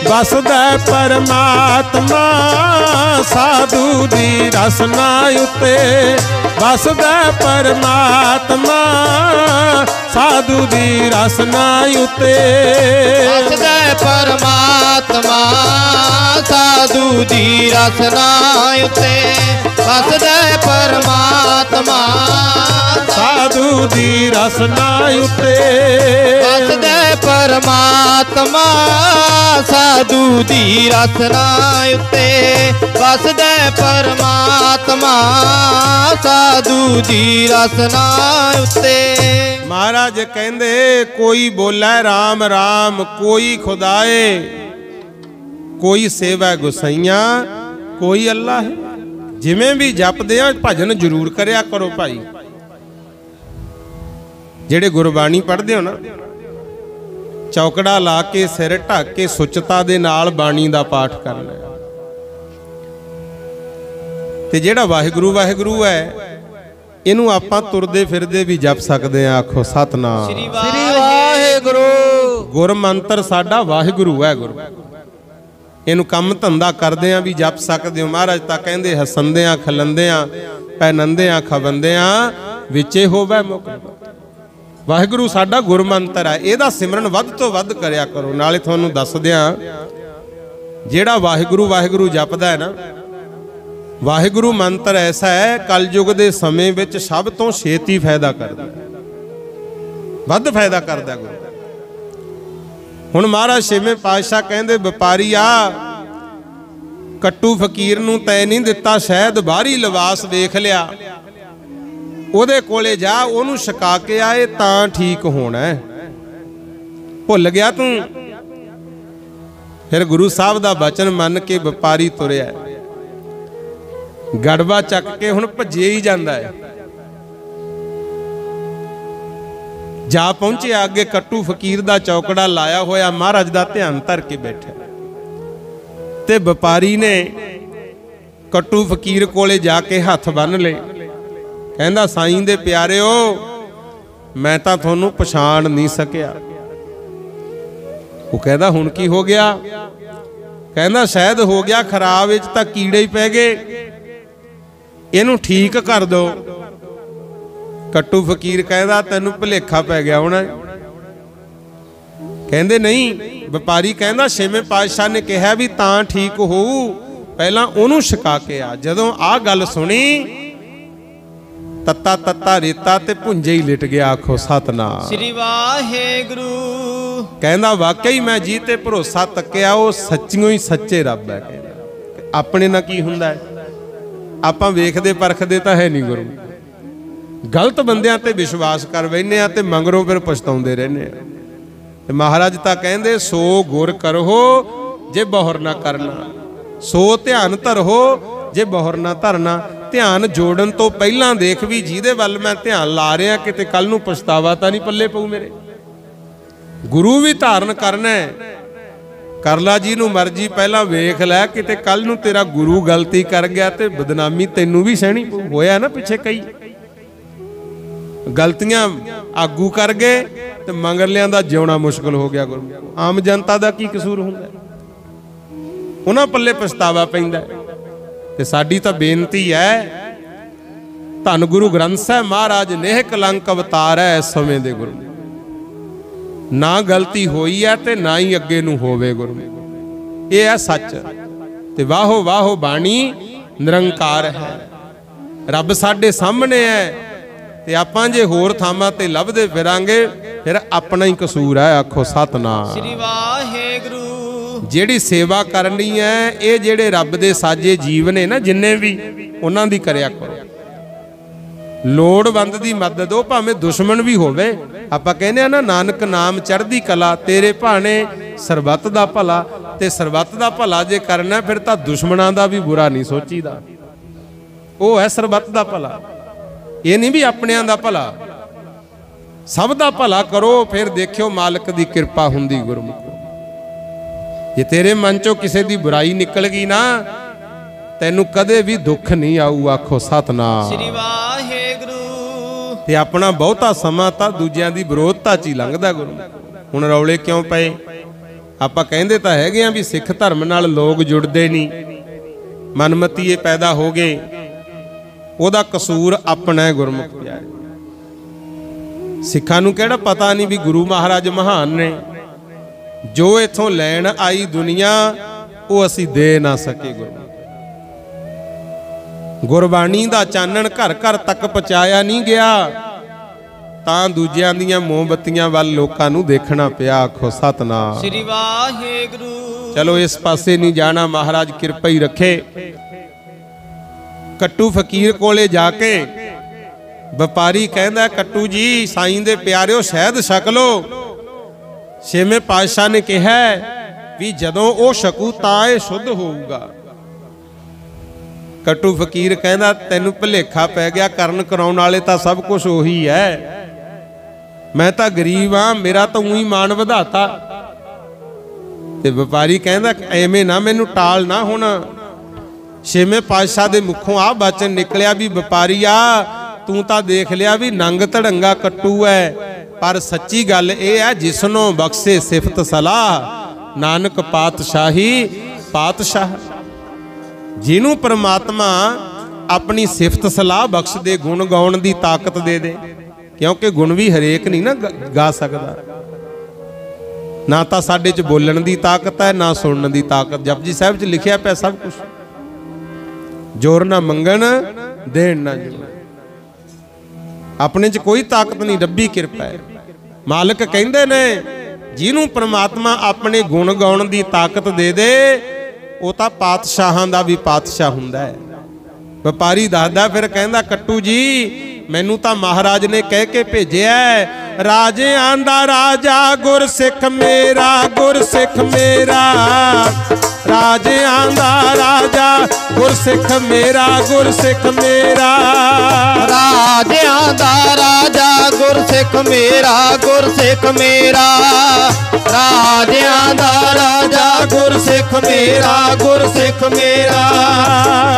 Speaker 1: वसदा परमात्मा साधु दी रसना उत्ते। वसदा परमात्मा साधु दी रसना उत्ते।
Speaker 2: वसदा परमात्मा साधु दी रसना उत्ते। वसदा परमात्मा
Speaker 1: साधु दी रसना उत्ते।
Speaker 2: वसदा परमात्मा साधु दी रसना उत्ते। वसदा परमात्मा साधु दी रसना उत्ते।
Speaker 1: महाराज कहंदे कोई बोले राम राम, कोई खुदाए, कोई सेवा गुसाइयां, कोई अल्लाह है। जिमें भी जपदे आ भजन जरूर करया करो भाई। जेड़े गुरबाणी पढ़दे हो ना, चौकड़ा ला के सिर ढक के सुचता दे नाल बाणी दा पाठ करना। ते जेड़ा वाहिगुरु वाहिगुरु है इनू आपां तुरदे फिरदे भी जप सकदे आ। आखो सतनाम
Speaker 2: श्री वाहिगुरु।
Speaker 1: गुर मंत्र साडा वाहिगुरु है। गुरु इनू कम धंधा करदे आ भी जप सकदे हो। महाराज तां कहंदे हसंदे आ खलंदे आ पैनंदे आ खवंदे आ विचे होवे मुक। वाहिगुरु साडा गुर मंत्र है, इहदा सिमरन वध तो वध करया करो। नाले तुहानू दस दियां जेड़ा वाहिगुरु वाहिगुरु जपदा है ना, वाहिगुरु मंत्र ऐसा है कलयुग के समय विच सब तो छेती फायदा करदा, वध फायदा करदा गुरु। हुण महाराज छेवें पातशाह कहंदे व्यापारी आ कट्टू फकीर नूं तै नहीं दिता शहद बाहरी लिबास वेख लिया, ਉਹਦੇ ਕੋਲੇ जा ਉਹਨੂੰ ਛਕਾ ਕੇ ਆਏ ਤਾਂ ठीक होना है। भुल गया तू। फिर गुरु साहब दा बचन मन के व्यापारी तुरिया, गड़वा चक के हुण भजे ही जांदा है। जा पहुंचे आगे कट्टू फकीर दा चौकड़ा लाया होया, महाराज दा ध्यान धर के बैठा ते व्यापारी ने कट्टू फकीर कोले जाके हथ बन ले। कहंदा साईं दे प्यारिओ मैं तां तुहानू पछाण नहीं सकिया। वो कहदा हुण की हो गया? कहंदा शायद हो गया खराब, विच तां कीड़े ही पै गए, इहनू ठीक कर दो। कट्टू फकीर कहदा तैनू भुलेखा पै गया होना। कहंदे नहीं। व्यापारी कहंदा छेवें पातशाह ने कहा भी तां ठीक होऊ, पहलां ओहनू छका के आ। जदों आ गल सुनी तत्ता तत्ता रेता ते भुंजे ही लिट गया। आखो सतनाम
Speaker 2: श्री वाहेगुरु।
Speaker 1: कहंदा वाकई मैं जी ते भरोसा तक्या, वो सच्चियों ही सच्चे रब है। अपने ना की हुंदा है, आपां वेखदे परखदे तां है नहीं गुरु। गलत बंदियां ते विश्वास कर बैठने आ ते मगरों फिर पछताउंदे रहने आ। ते महाराज तां कहंदे सो गुर करहो जे बहुर ना करना, सो ध्यान धरहो जे बहुर ना धरना। ध्यान जोड़न तो पहला देख भी जिहदे वल मैं ध्यान ला रहा किते कल नूं पछतावा तां नहीं पल्ले पऊ मेरे। गुरु भी धारण करना है, कर ला जी नूं मर्जी, पहला वेख लै किते कल नूं तेरा गुरु गलती कर गया ते बदनामी तैनूं भी सहनी पऊ। होया ना पिछे कई गलतियां आगू कर गए तो मंगरलियां दा जिउणा मुश्किल हो गया। गुरु आम जनता दा की कसूर हुंदा, उन्हां पल्ले पछतावा पैंदा। ते साडी तां बेनती है, धन गुरु ग्रंथ साहिब महाराज नेह कलंक अवतार है इस समय दे गुरु, ना गलती होई है ते ना ही अगे नूं होवे गुरु, ये है सच। ते वाहो वाहो बाणी निरंकार है, रब साडे सामने है ते आपां जे होर थामां ते लभदे फिरांगे फिर अपना ही कसूर है। आखो सतनाम
Speaker 2: श्री वाहेगुरु।
Speaker 1: जेड़ी सेवा करनी है ये जेड़े रब दे साजे जीव ने ना जिन्ने भी उन्हां दी करया करो। लोड़वंद दी मदद हो भावें दुश्मन भी होवे। आपां कहने ना नानक नाम चढ़दी कला तेरे भाने सरबत दा भला, ते सरबत दा भला जे करना फिर तां दुश्मनां दा भी बुरा नहीं सोचीदा। वो है सरबत दा भला, ये नहीं भी अपनियां दा भला, सब दा भला करो फिर देखियो मालिक दी कृपा हुंदी गुरमुख। जे तेरे मन चों किसी दी बुराई निकल गई ना तैनू कदे भी दुख नहीं आऊ। आखो सतनाम
Speaker 2: श्री वाहेगुरु।
Speaker 1: ते अपना बहुता समा तां दूजियां दी विरोधता च ही लंघदा गुरु। हुण रौले क्यों पए? आपां कहंदे तां हैगे आ भी सिख धर्म नाल लोग जुड़दे नहीं, मनमतीए पैदा हो गए, ओदा कसूर अपना है गुरमुख प्यारे। सिखां नूं किहड़ा पता नहीं भी गुरु महाराज महान ने, जो इथों लैण आई दुनिया वो असी दे ना सके। गुरु गुरबाणी दा चानण घर घर तक पहुंचाया नहीं गया तां दूजियां दियां मोमबत्तियां वाल लोकां नूं देखना पिया। आखो सतनाम
Speaker 2: श्री वाहेगुरु।
Speaker 1: चलो इस पासे नहीं जाना, महाराज किरपा ही रखे। कट्टू फकीर कोले जाके व्यापारी कहंदा कट्टू जी साईं दे प्यारिओ शहद छक लो। छेवें पातशाह ने कहा भी जदों ओ छकू तां ये शुद्ध होऊगा। कट्टू फकीर कहंदा तैनू भुलेखा पै गया, करन कराउण वाले तां सब कुछ ओही है, मैं तां गरीब हां, मेरा तां ऊई मान वधाता। ते व्यापारी कहंदा एवें ना मैनू टाल ना होना। छेवें पातशाह दे मुखों आ बचन निकलिया भी व्यापारीआ तू तां देख लिया भी नंग धड़ंगा कट्टू है, पर सच्ची गल यह है जिसनों बख्शे सिफत सलाह नानक पातशाही पातशाह। जिन्हों परमात्मा अपनी सिफत सलाह बख्श दे, गुण गाउण दी ताकत दे दे, क्योंकि गुण भी हरेक नहीं ना गा सकदा। ना तां साडे च बोलण दी ताकत है ना सुनण दी ताकत। जपजी साहिब च लिखिया पिया सब कुछ, जोर ना मंगण देण ना जोड़। अपने च कोई ताकत नहीं, रब्बी कृपा है। मालिक कहंदे ने जिन्हों परमात्मा अपने गुण गाउण दी ताकत दे दे वो तां पातशाहां दा भी पातशाह हुंदा है। व्यापारी दसदा फिर कहंदा कट्टू जी मैनू तां महाराज ने कह के भेजिया राजियां दा राजा गुरसिख मेरा, गुरसिख मेरा राजियां दा राजा गुरसिख मेरा, गुरसिख मेरा
Speaker 2: राजियां दा राजा गुरसिख मेरा, गुरसिख मेरा राजियां दा राजा गुरसिख मेरा, गुरसिख मेरा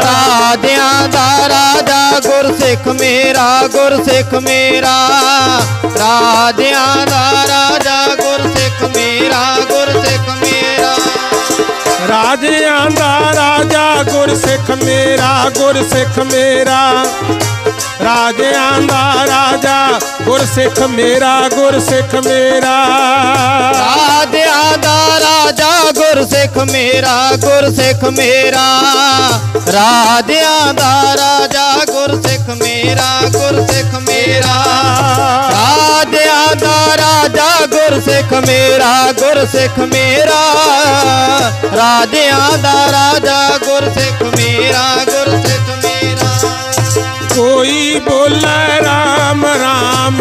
Speaker 2: राजियां दा राजा गुरसिख मेरा, गुरसिख मेरा राजियां दा राजा गुरसिख मेरा, गुरसिख मेरा
Speaker 1: राजियां दा राजा गुरसिख मेरा, गुरसिख मेरा राजियां दा राजा गुरसिख मेरा, गुरसिख मेरा
Speaker 2: राजियां दा राजा गुरसिख मेरा, गुरसिख मेरा राजियां दा राजा गुरसिख मेरा, गुरसिख मेरा राजियां दा राजा गुरसिख मेरा, गुरसिख मेरा राजियां दा राजा गुरसिख मेरा, गुरसिख मेरा
Speaker 1: कोई बोले राम राम,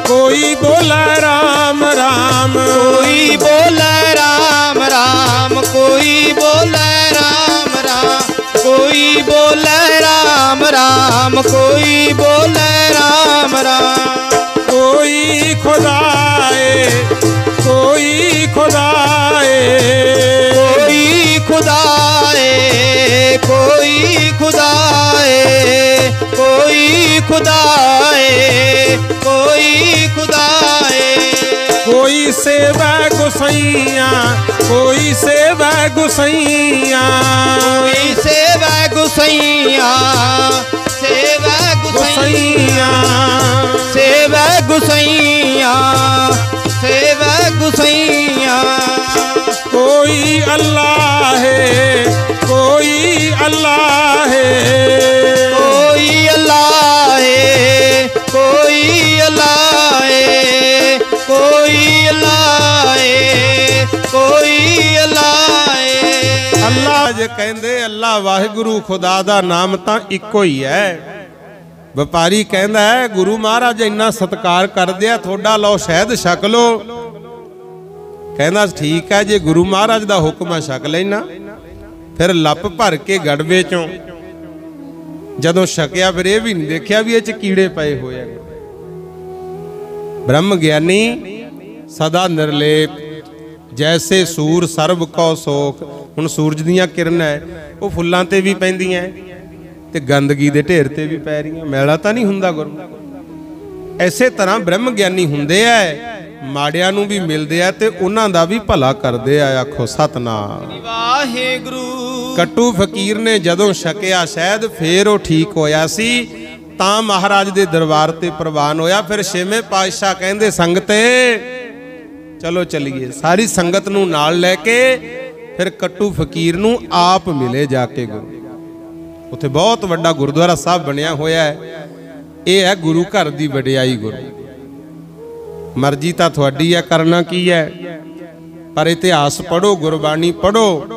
Speaker 1: कोई बोले राम राम,
Speaker 2: कोई बोले राम राम, कोई बोले राम राम, कोई बोले राम राम, कोई बोले राम राम
Speaker 1: कोई खुदाए, कोई खुदाए,
Speaker 2: कोई खुदाए, कोई खुदाए, कोई खुदाए कोई खुदाए।
Speaker 1: कोई सेवा गुसैया, कोई सेवा गुसैया,
Speaker 2: कोई सेवा गुसैया, सेवा गुसैया, सेवा गुसैया, सेवा गुसैया।
Speaker 1: कोई अल्लाह है, कोई अल्लाह है,
Speaker 2: कोई अल्लाह है, कोई अल्लाह है, कोई अल्लाह है, कोई अल्लाह है।
Speaker 1: अल्लाह जे कहंदे अल्लाह वाहिगुरु खुदा दा नाम तां इक्को ही है। ਵਪਾਰੀ ਕਹਿੰਦਾ ਹੈ ਗੁਰੂ ਮਹਾਰਾਜ ਇੰਨਾ ਸਤਿਕਾਰ ਕਰਦੇ ਆ, ਤੁਹਾਡਾ ਲਓ ਸ਼ਹਿਦ ਛਕ ਲੋ। ਕਹਿੰਦਾ ਠੀਕ ਹੈ, ਜੇ ਗੁਰੂ ਮਹਾਰਾਜ ਦਾ ਹੁਕਮ ਹੈ ਛਕ ਲੈਣਾ। ਫਿਰ ਲੱਪ ਭਰ ਕੇ ਗੜਵੇ ਚੋਂ ਜਦੋਂ ਛਕਿਆ, ਫਿਰ ਇਹ ਵੀ ਨਹੀਂ ਦੇਖਿਆ ਵੀ ਇਹ ਚ ਕੀੜੇ ਪਏ ਹੋਏ ਆ। ਬ੍ਰਹਮ ਗਿਆਨੀ ਸਦਾ ਨਿਰਲੇਪ, ਜੈਸੇ ਸੂਰ ਸਰਬ ਕੋ ਸੋਖ। ਹੁਣ ਸੂਰਜ ਦੀਆਂ ਕਿਰਨਾਂ ਹੈ, ਉਹ ਫੁੱਲਾਂ ਤੇ ਵੀ ਪੈਂਦੀਆਂ ਤੇ ਗੰਦਗੀ ਦੇ ਢੇਰ ਤੇ ਵੀ ਪੈ ਰਹੀਆਂ, ਮੈਲਾ ਤਾਂ ਨਹੀਂ ਹੁੰਦਾ ਗੁਰੂ। ਐਸੇ ਤਰ੍ਹਾਂ ਬ੍ਰਹਮ ਗਿਆਨੀ ਹੁੰਦੇ ਆ, ਮਾੜਿਆਂ ਨੂੰ ਵੀ ਮਿਲਦੇ ਆ ਤੇ ਉਹਨਾਂ ਦਾ ਵੀ ਭਲਾ ਕਰਦੇ ਆ। ਆਖੋ ਸਤਨਾਮ
Speaker 2: ਵਾਹਿਗੁਰੂ।
Speaker 1: ਕੱਟੂ ਫਕੀਰ ਨੇ ਜਦੋਂ ਛਕਿਆ ਸ਼ਹਿਦ, ਫੇਰ ਉਹ ਠੀਕ ਹੋਇਆ ਸੀ, ਤਾਂ ਮਹਾਰਾਜ ਦੇ ਦਰਬਾਰ ਤੇ ਪ੍ਰਵਾਨ ਹੋਇਆ। ਫਿਰ ਛੇਵੇਂ ਪਾਤਸ਼ਾਹ ਕਹਿੰਦੇ ਸੰਗਤੇ ਚਲੋ ਚੱਲੀਏ। ਸਾਰੀ ਸੰਗਤ ਨੂੰ ਨਾਲ ਲੈ ਕੇ ਫਿਰ ਕੱਟੂ ਫਕੀਰ ਨੂੰ ਆਪ ਮਿਲੇ ਜਾ ਕੇ ਗੁਰੂ। ਉੱਥੇ ਬਹੁਤ ਵੱਡਾ ਗੁਰਦੁਆਰਾ ਸਾਹਿਬ ਬਣਿਆ ਹੋਇਆ ਹੈ। ਇਹ ਹੈ ਗੁਰੂ ਘਰ ਦੀ ਵਡਿਆਈ। ਗੁਰੂ ਮਰਜ਼ੀ ਤਾਂ ਤੁਹਾਡੀ ਹੈ, ਕਰਨਾ ਕੀ ਹੈ, ਪਰ ਇਤਿਹਾਸ ਪੜ੍ਹੋ, ਗੁਰਬਾਣੀ ਪੜ੍ਹੋ।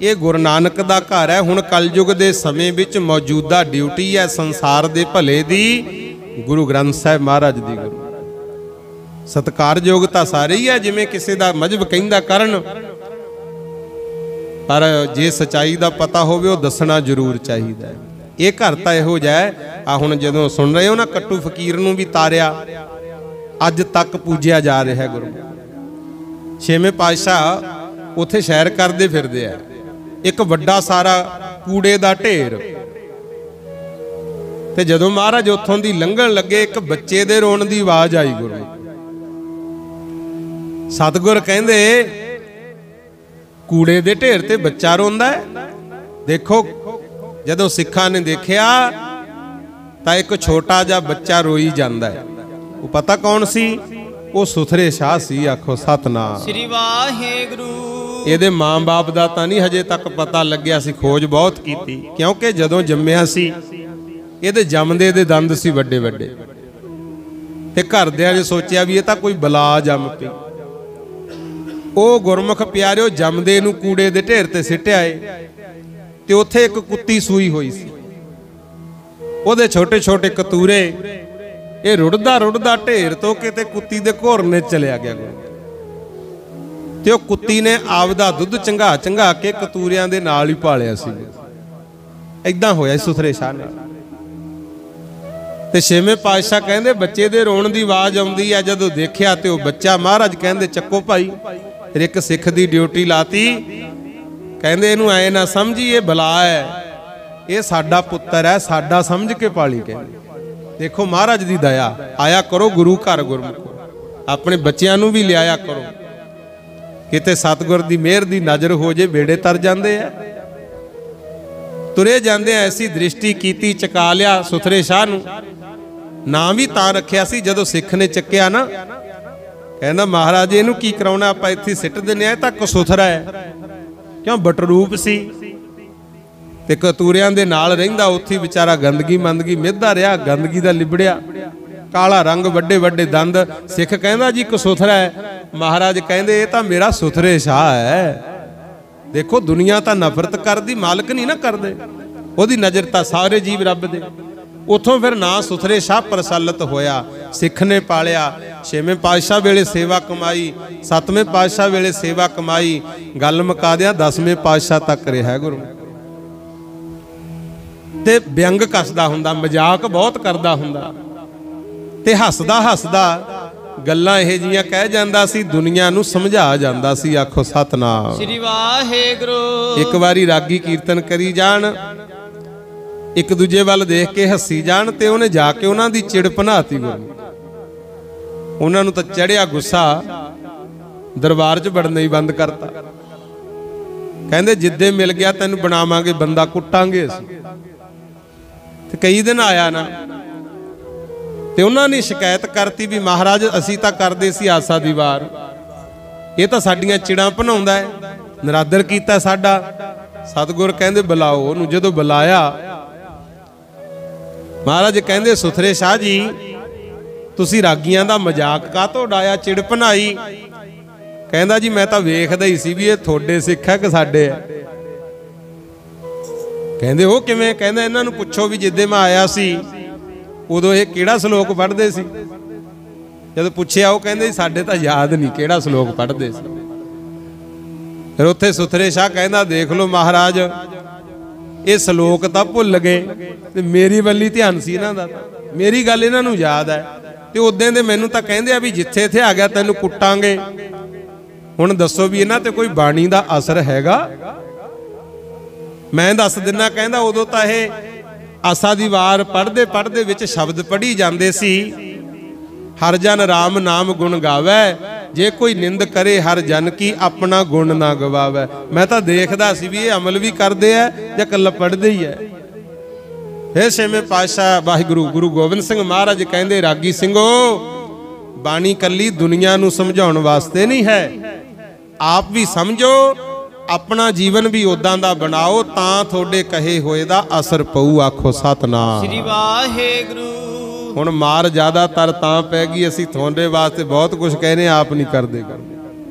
Speaker 1: ਇਹ ਗੁਰੂ ਨਾਨਕ ਦਾ ਘਰ ਹੈ। ਹੁਣ ਕਲਯੁਗ ਦੇ ਸਮੇਂ ਵਿੱਚ ਮੌਜੂਦਾ ਡਿਊਟੀ ਹੈ ਸੰਸਾਰ ਦੇ ਭਲੇ ਦੀ ਗੁਰੂ ਗ੍ਰੰਥ ਸਾਹਿਬ ਮਹਾਰਾਜ ਦੀ। ਗੁਰੂ ਸਤਿਕਾਰਯੋਗ ਤਾਂ ਸਾਰੇ ਹੀ ਹੈ, ਜਿਵੇਂ ਕਿਸੇ ਦਾ ਮਜ਼ਹਬ ਕਹਿੰਦਾ ਕਰਨ, ਪਰ ਜੇ ਸਚਾਈ ਦਾ ਪਤਾ ਹੋਵੇ ਉਹ ਦੱਸਣਾ ਜ਼ਰੂਰ ਚਾਹੀਦਾ ਹੈ। ਇਹ ਘਰ ਤਾਂ ਇਹੋ ਜਿਹਾ ਹੈ। ਆ ਹੁਣ ਜਦੋਂ ਸੁਣ ਰਹੇ ਹੋ ਨਾ, ਕੱਟੂ ਫਕੀਰ ਨੂੰ ਵੀ ਤਾਰਿਆ, ਅੱਜ ਤੱਕ ਪੂਜਿਆ ਜਾ ਰਿਹਾ ਗੁਰੂ। ਛੇਵੇਂ ਪਾਤਸ਼ਾਹ ਉੱਥੇ ਸੈਰ ਕਰਦੇ ਫਿਰਦੇ ਆ, ਇੱਕ ਵੱਡਾ ਸਾਰਾ ਕੂੜੇ ਦਾ ਢੇਰ, ਤੇ ਜਦੋਂ ਮਹਾਰਾਜ ਉੱਥੋਂ ਦੀ ਲੰਘਣ ਲੱਗੇ, ਇੱਕ ਬੱਚੇ ਦੇ ਰੋਣ ਦੀ ਆਵਾਜ਼ ਆਈ ਗੁਰੂ। ਸਤਿਗੁਰ ਕਹਿੰਦੇ ਕੂੜੇ ਦੇ ਢੇਰ ਤੇ ਬੱਚਾ ਰੋਂਦਾ ਹੈ। ਦੇਖੋ ਜਦੋਂ ਸਿੱਖਾਂ ਨੇ ਦੇਖਿਆ ਤਾਂ ਇੱਕ ਛੋਟਾ ਜਿਹਾ ਬੱਚਾ ਰੋਈ ਜਾਂਦਾ ਹੈ। ਉਹ ਪਤਾ ਕੌਣ ਸੀ? ਉਹ ਸੁਥਰੇ ਸ਼ਾਹ ਸੀ। ਆਖੋ ਸਤਨਾਮ
Speaker 2: ਸ੍ਰੀ ਵਾਹਿਗੁਰੂ।
Speaker 1: ਇਹਦੇ ਮਾਂ-ਬਾਪ ਦਾ ਤਾਂ ਨਹੀਂ ਹਜੇ ਤੱਕ ਪਤਾ ਲੱਗਿਆ ਸੀ, ਖੋਜ ਬਹੁਤ ਕੀਤੀ, ਕਿਉਂਕਿ ਜਦੋਂ ਜੰਮਿਆ ਸੀ ਇਹਦੇ ਜੰਮਦੇ ਦੇ ਦੰਦ ਸੀ ਵੱਡੇ ਵੱਡੇ, ਤੇ ਘਰਦਿਆਂ ਨੇ ਸੋਚਿਆ ਵੀ ਇਹ ਤਾਂ ਕੋਈ ਬਲਾ ਜੰਮ ਪਈ। ਉਹ ਗੁਰਮੁਖ ਪਿਆਰਿਓ ਜੰਮਦੇ ਨੂੰ ਕੂੜੇ ਦੇ ਢੇਰ ਤੇ ਸਿੱਟਿਆ ਏ, ਤੇ ਉੱਥੇ ਇੱਕ ਕੁੱਤੀ ਸੂਈ ਹੋਈ ਸੀ, ਉਹਦੇ ਛੋਟੇ ਛੋਟੇ ਕਤੂਰੇ। ਇਹ ਰੁੜਦਾ ਰੁੜਦਾ ਢੇਰ ਤੋਂ ਕਿਤੇ ਕੁੱਤੀ ਦੇ ਘੋਰਨੇ ਚਲਿਆ ਗਿਆ, ਤੇ ਉਹ ਕੁੱਤੀ ਨੇ ਆਪਦਾ ਦੁੱਧ ਚੰਗਾ ਚੰਗਾ ਕੇ ਕਤੂਰਿਆਂ ਦੇ ਨਾਲ ਹੀ ਪਾਲਿਆ ਸੀ। ਏਦਾਂ ਹੋਇਆ ਸੁਥਰੇ ਸ਼ਾਹ ਨਾਲ। ਤੇ ਛੇਵੇਂ ਪਾਤਸ਼ਾਹ ਕਹਿੰਦੇ ਬੱਚੇ ਦੇ ਰੋਣ ਦੀ ਆਵਾਜ਼ ਆਉਂਦੀ ਹੈ। ਜਦੋਂ ਦੇਖਿਆ ਤੇ ਉਹ ਬੱਚਾ, ਮਹਾਰਾਜ ਕਹਿੰਦੇ ਚੱਕੋ ਭਾਈ। ਫਿਰ ਇੱਕ ਸਿੱਖ ਦੀ ਡਿਊਟੀ ਲਾਤੀ, ਕਹਿੰਦੇ ਇਹਨੂੰ ਐ ਨਾ ਸਮਝੀ ਇਹ ਬਲਾ ਹੈ, ਇਹ ਸਾਡਾ ਪੁੱਤਰ ਹੈ, ਸਾਡਾ ਸਮਝ ਕੇ ਪਾਲੀ। ਕਹਿੰਦੇ ਦੇਖੋ ਮਹਾਰਾਜ ਦੀ ਦਇਆ, ਆਇਆ ਕਰੋ ਗੁਰੂ ਘਰ ਗੁਰਮੁਖੋ, ਆਪਣੇ ਬੱਚਿਆਂ ਨੂੰ ਵੀ ਲਿਆਇਆ ਕਰੋ, ਕਿਤੇ ਸਤਿਗੁਰ ਦੀ ਮਿਹਰ ਦੀ ਨਜ਼ਰ ਹੋ ਜੇ, ਬੇੜੇ ਤਰ ਜਾਂਦੇ ਆ। ਤੁਰੇ ਜਾਂਦੇ ਐਸੀ ਦ੍ਰਿਸ਼ਟੀ ਕੀਤੀ, ਚਕਾ ਲਿਆ ਸੁਥਰੇ ਸ਼ਾਹ ਨੂੰ। ਨਾਂ ਵੀ ਤਾਂ ਰੱਖਿਆ ਸੀ, ਜਦੋਂ ਸਿੱਖ ਨੇ ਚੱਕਿਆ ਨਾ, ਕਹਿੰਦਾ ਮਹਾਰਾਜ ਇਹਨੂੰ ਕੀ ਕਰਾਉਣਾ, ਆਪਾਂ ਇੱਥੇ ਸਿੱਟ ਦਿੰਦੇ ਆ, ਇਹ ਤਾਂ ਕਸੁਥਰਾ ਹੈ। ਕਿਉਂ? ਬਟਰੂਪ ਸੀ ਤੇ ਕਤੂਰਿਆਂ ਦੇ ਨਾਲ ਰਹਿੰਦਾ, ਉੱਥੇ ਵਿਚਾਰਾ ਗੰਦਗੀ ਮੰਦਗੀ ਮਿੱਧਾ ਰਿਹਾ, ਗੰਦਗੀ ਦਾ ਲਿਬੜਿਆ, ਕਾਲਾ ਰੰਗ, ਵੱਡੇ ਵੱਡੇ ਦੰਦ। ਸਿੱਖ ਕਹਿੰਦਾ ਜੀ ਕਸੁਥਰਾ ਹੈ। ਮਹਾਰਾਜ ਕਹਿੰਦੇ ਇਹ ਤਾਂ ਮੇਰਾ ਸੁਥਰੇ ਸ਼ਾਹ ਹੈ। ਦੇਖੋ ਦੁਨੀਆ ਤਾਂ ਨਫ਼ਰਤ ਕਰਦੀ, ਮਾਲਕ ਨਹੀਂ ਨਾ ਕਰਦੇ, ਉਹਦੀ ਨਜ਼ਰ ਤਾਂ ਸਾਰੇ ਜੀਵ ਰੱਬ ਦੇ। ਉਥੋਂ ਫਿਰ ਨਾਂ ਸੁਥਰੇ ਸ਼ਾਹ ਪ੍ਰਸਲਿਤ ਹੋਇਆ, ਸਿੱਖ ਨੇ ਪਾਲਿਆ। ਛੇਵੇਂ ਪਾਤਸ਼ਾਹ ਵੇਲੇ ਸੇਵਾ ਕਮਾਈ, ਸੱਤਵੇਂ ਪਾਤਸ਼ਾਹ ਵੇਲੇ ਸੇਵਾ ਕਮਾਈ, ਗੱਲ ਮੁਕਾ ਦਿਆਂ 10ਵੇਂ ਪਾਤਸ਼ਾਹ ਤੱਕ ਰਿਹਾ ਗੁਰੂ। ਤੇ ਵਿਅੰਗ ਕੱਸਦਾ ਹੁੰਦਾ, ਮਜ਼ਾਕ ਬਹੁਤ ਕਰਦਾ ਹੁੰਦਾ, ਤੇ ਹੱਸਦਾ ਹੱਸਦਾ ਗੱਲਾਂ ਇਹ ਜੀਆਂ ਕਹਿ ਜਾਂਦਾ ਸੀ, ਦੁਨੀਆ ਨੂੰ ਸਮਝਾ ਜਾਂਦਾ ਸੀ। ਆਖੋ ਸਤਨਾਮ
Speaker 2: ਸ੍ਰੀ ਵਾਹਿਗੁਰੂ।
Speaker 1: ਇੱਕ ਵਾਰੀ ਰਾਗੀ ਕੀਰਤਨ ਕਰੀ ਜਾਣ, ਇੱਕ ਦੂਜੇ ਵੱਲ ਦੇਖ ਕੇ ਹੱਸੀ ਜਾਣ, ਤੇ ਉਹਨੇ ਜਾ ਕੇ ਉਹਨਾਂ ਦੀ ਚਿੜ ਭਨਾਤੀ ਗੁਰੂ। ਉਹਨਾਂ ਨੂੰ ਤਾਂ ਚੜਿਆ ਗੁੱਸਾ, ਦਰਬਾਰ 'ਚ ਵੜਨਾ ਹੀ ਬੰਦ ਕਰਤਾ। ਕਹਿੰਦੇ ਜਿੱਦੇ ਮਿਲ ਗਿਆ ਤੈਨੂੰ ਬਣਾਵਾਂਗੇ ਬੰਦਾ, ਕੁੱਟਾਂਗੇ ਅਸੀਂ। ਤੇ ਕਈ ਦਿਨ ਆਇਆ ਨਾ, ਤੇ ਉਹਨਾਂ ਨੇ ਸ਼ਿਕਾਇਤ ਕਰਤੀ ਵੀ ਮਹਾਰਾਜ ਅਸੀਂ ਤਾਂ ਕਰਦੇ ਸੀ ਆਸਾ ਦੀ ਵਾਰ, ਇਹ ਤਾਂ ਸਾਡੀਆਂ ਚਿੜਾਂ ਭਨਾਉਂਦਾ ਹੈ, ਨਰਾਦਰ ਕੀਤਾ ਸਾਡਾ। ਸਤਿਗੁਰ ਕਹਿੰਦੇ ਬੁਲਾਓ ਉਹਨੂੰ। ਜਦੋਂ ਬੁਲਾਇਆ, ਮਹਾਰਾਜ ਕਹਿੰਦੇ ਸੁਥਰੇ ਸ਼ਾਹ ਜੀ ਤੁਸੀਂ ਰਾਗੀਆਂ ਦਾ ਮਜ਼ਾਕ ਕਾਹਤੋਂ ਉਡਾਇਆ, ਚਿੜ ਭਨਾਈ? ਕਹਿੰਦਾ ਜੀ ਮੈਂ ਤਾਂ ਵੇਖਦਾ ਹੀ ਸੀ ਵੀ ਇਹ ਤੁਹਾਡੇ ਸਿੱਖ ਹੈ ਕਿ ਸਾਡੇ ਹੈ। ਕਹਿੰਦੇ ਉਹ ਕਿਵੇਂ? ਕਹਿੰਦਾ ਇਹਨਾਂ ਨੂੰ ਪੁੱਛੋ ਵੀ ਜਿੱਦੇ ਮੈਂ ਆਇਆ ਸੀ ਉਦੋਂ ਇਹ ਕਿਹੜਾ ਸ਼ਲੋਕ ਪੜ੍ਹਦੇ ਸੀ। ਜਦੋਂ ਪੁੱਛਿਆ ਉਹ ਕਹਿੰਦੇ ਸਾਡੇ ਤਾਂ ਯਾਦ ਨਹੀਂ ਕਿਹੜਾ ਸ਼ਲੋਕ ਪੜ੍ਹਦੇ ਸੀ। ਫਿਰ ਉੱਥੇ ਸੁਥਰੇ ਸ਼ਾਹ ਕਹਿੰਦਾ ਦੇਖ ਲਓ ਮਹਾਰਾਜ, ਇਹ ਸ਼ਲੋਕ ਤਾਂ ਭੁੱਲ ਗਏ ਤੇ ਮੇਰੀ ਵੱਲੀ ਧਿਆਨ ਸੀ ਇਹਨਾਂ ਦਾ, ਮੇਰੀ ਗੱਲ ਇਹਨਾਂ ਨੂੰ ਯਾਦ ਹੈ। ਤੇ ਉਦੋਂ ਦੇ ਮੈਨੂੰ ਤਾਂ ਕਹਿੰਦੇ ਆ ਵੀ ਜਿੱਥੇ ਇੱਥੇ ਆ ਗਿਆ ਤੈਨੂੰ ਕੁੱਟਾਂਗੇ। ਹੁਣ ਦੱਸੋ ਵੀ ਇਹਨਾਂ ਤੇ ਕੋਈ ਬਾਣੀ ਦਾ ਅਸਰ ਹੈਗਾ? ਮੈਂ ਦੱਸ ਦਿੰਨਾ। ਕਹਿੰਦਾ ਉਦੋਂ ਤਾਂ ਇਹ ਆਸਾ ਦੀ ਵਾਰ ਪੜ੍ਹਦੇ ਪੜ੍ਹਦੇ ਵਿੱਚ ਸ਼ਬਦ ਪੜ੍ਹੀ ਜਾਂਦੇ ਸੀ, ਹਰ ਜਨ ਰਾਮ ਨਾਮ ਗੁਣ ਗਾਵੇ, ਜੇ ਕੋਈ ਨਿੰਦ ਕਰੇ ਹਰ ਜਨ ਕੀ ਆਪਣਾ ਗੁਣ ਨਾ ਗਵਾਵੇ। ਮੈਂ ਤਾਂ ਦੇਖਦਾ ਸੀ ਵੀ ਇਹ ਅਮਲ ਵੀ ਕਰਦੇ ਆ ਜਾਂ ਕੱਲਾ ਪੜ੍ਹਦੇ ਹੀ ਹੈ। ਫਿਰ ਛੇਵੇਂ ਪਾਤਸ਼ਾਹ ਵਾਹਿਗੁਰੂ ਗੁਰੂ ਗੋਬਿੰਦ ਸਿੰਘ ਮਹਾਰਾਜ ਕਹਿੰਦੇ ਰਾਗੀ ਸਿੰਘੋ, ਬਾਣੀ ਕੱਲੀ ਦੁਨੀਆ ਨੂੰ ਸਮਝਾਉਣ ਵਾਸਤੇ ਨਹੀਂ ਹੈ, ਆਪ ਵੀ ਸਮਝੋ, ਆਪਣਾ ਜੀਵਨ ਵੀ ਉਦਾਂ ਦਾ ਬਣਾਓ, ਤਾਂ ਤੁਹਾਡੇ ਕਹੇ ਹੋਏ ਦਾ ਅਸਰ ਪਊ। ਆਖੋ ਸਤਨਾਮ ਸ੍ਰੀ ਵਾਹਿਗੁਰੂ। ਹੁਣ ਮਾਰ ਜ਼ਿਆਦਾਤਰ ਤਾਂ ਪੈ ਗਈ, ਅਸੀਂ ਤੁਹਾਡੇ ਵਾਸਤੇ ਬਹੁਤ ਕੁਝ ਕਹਿੰਦੇ, ਆਪ ਨਹੀਂ ਕਰਦੇ।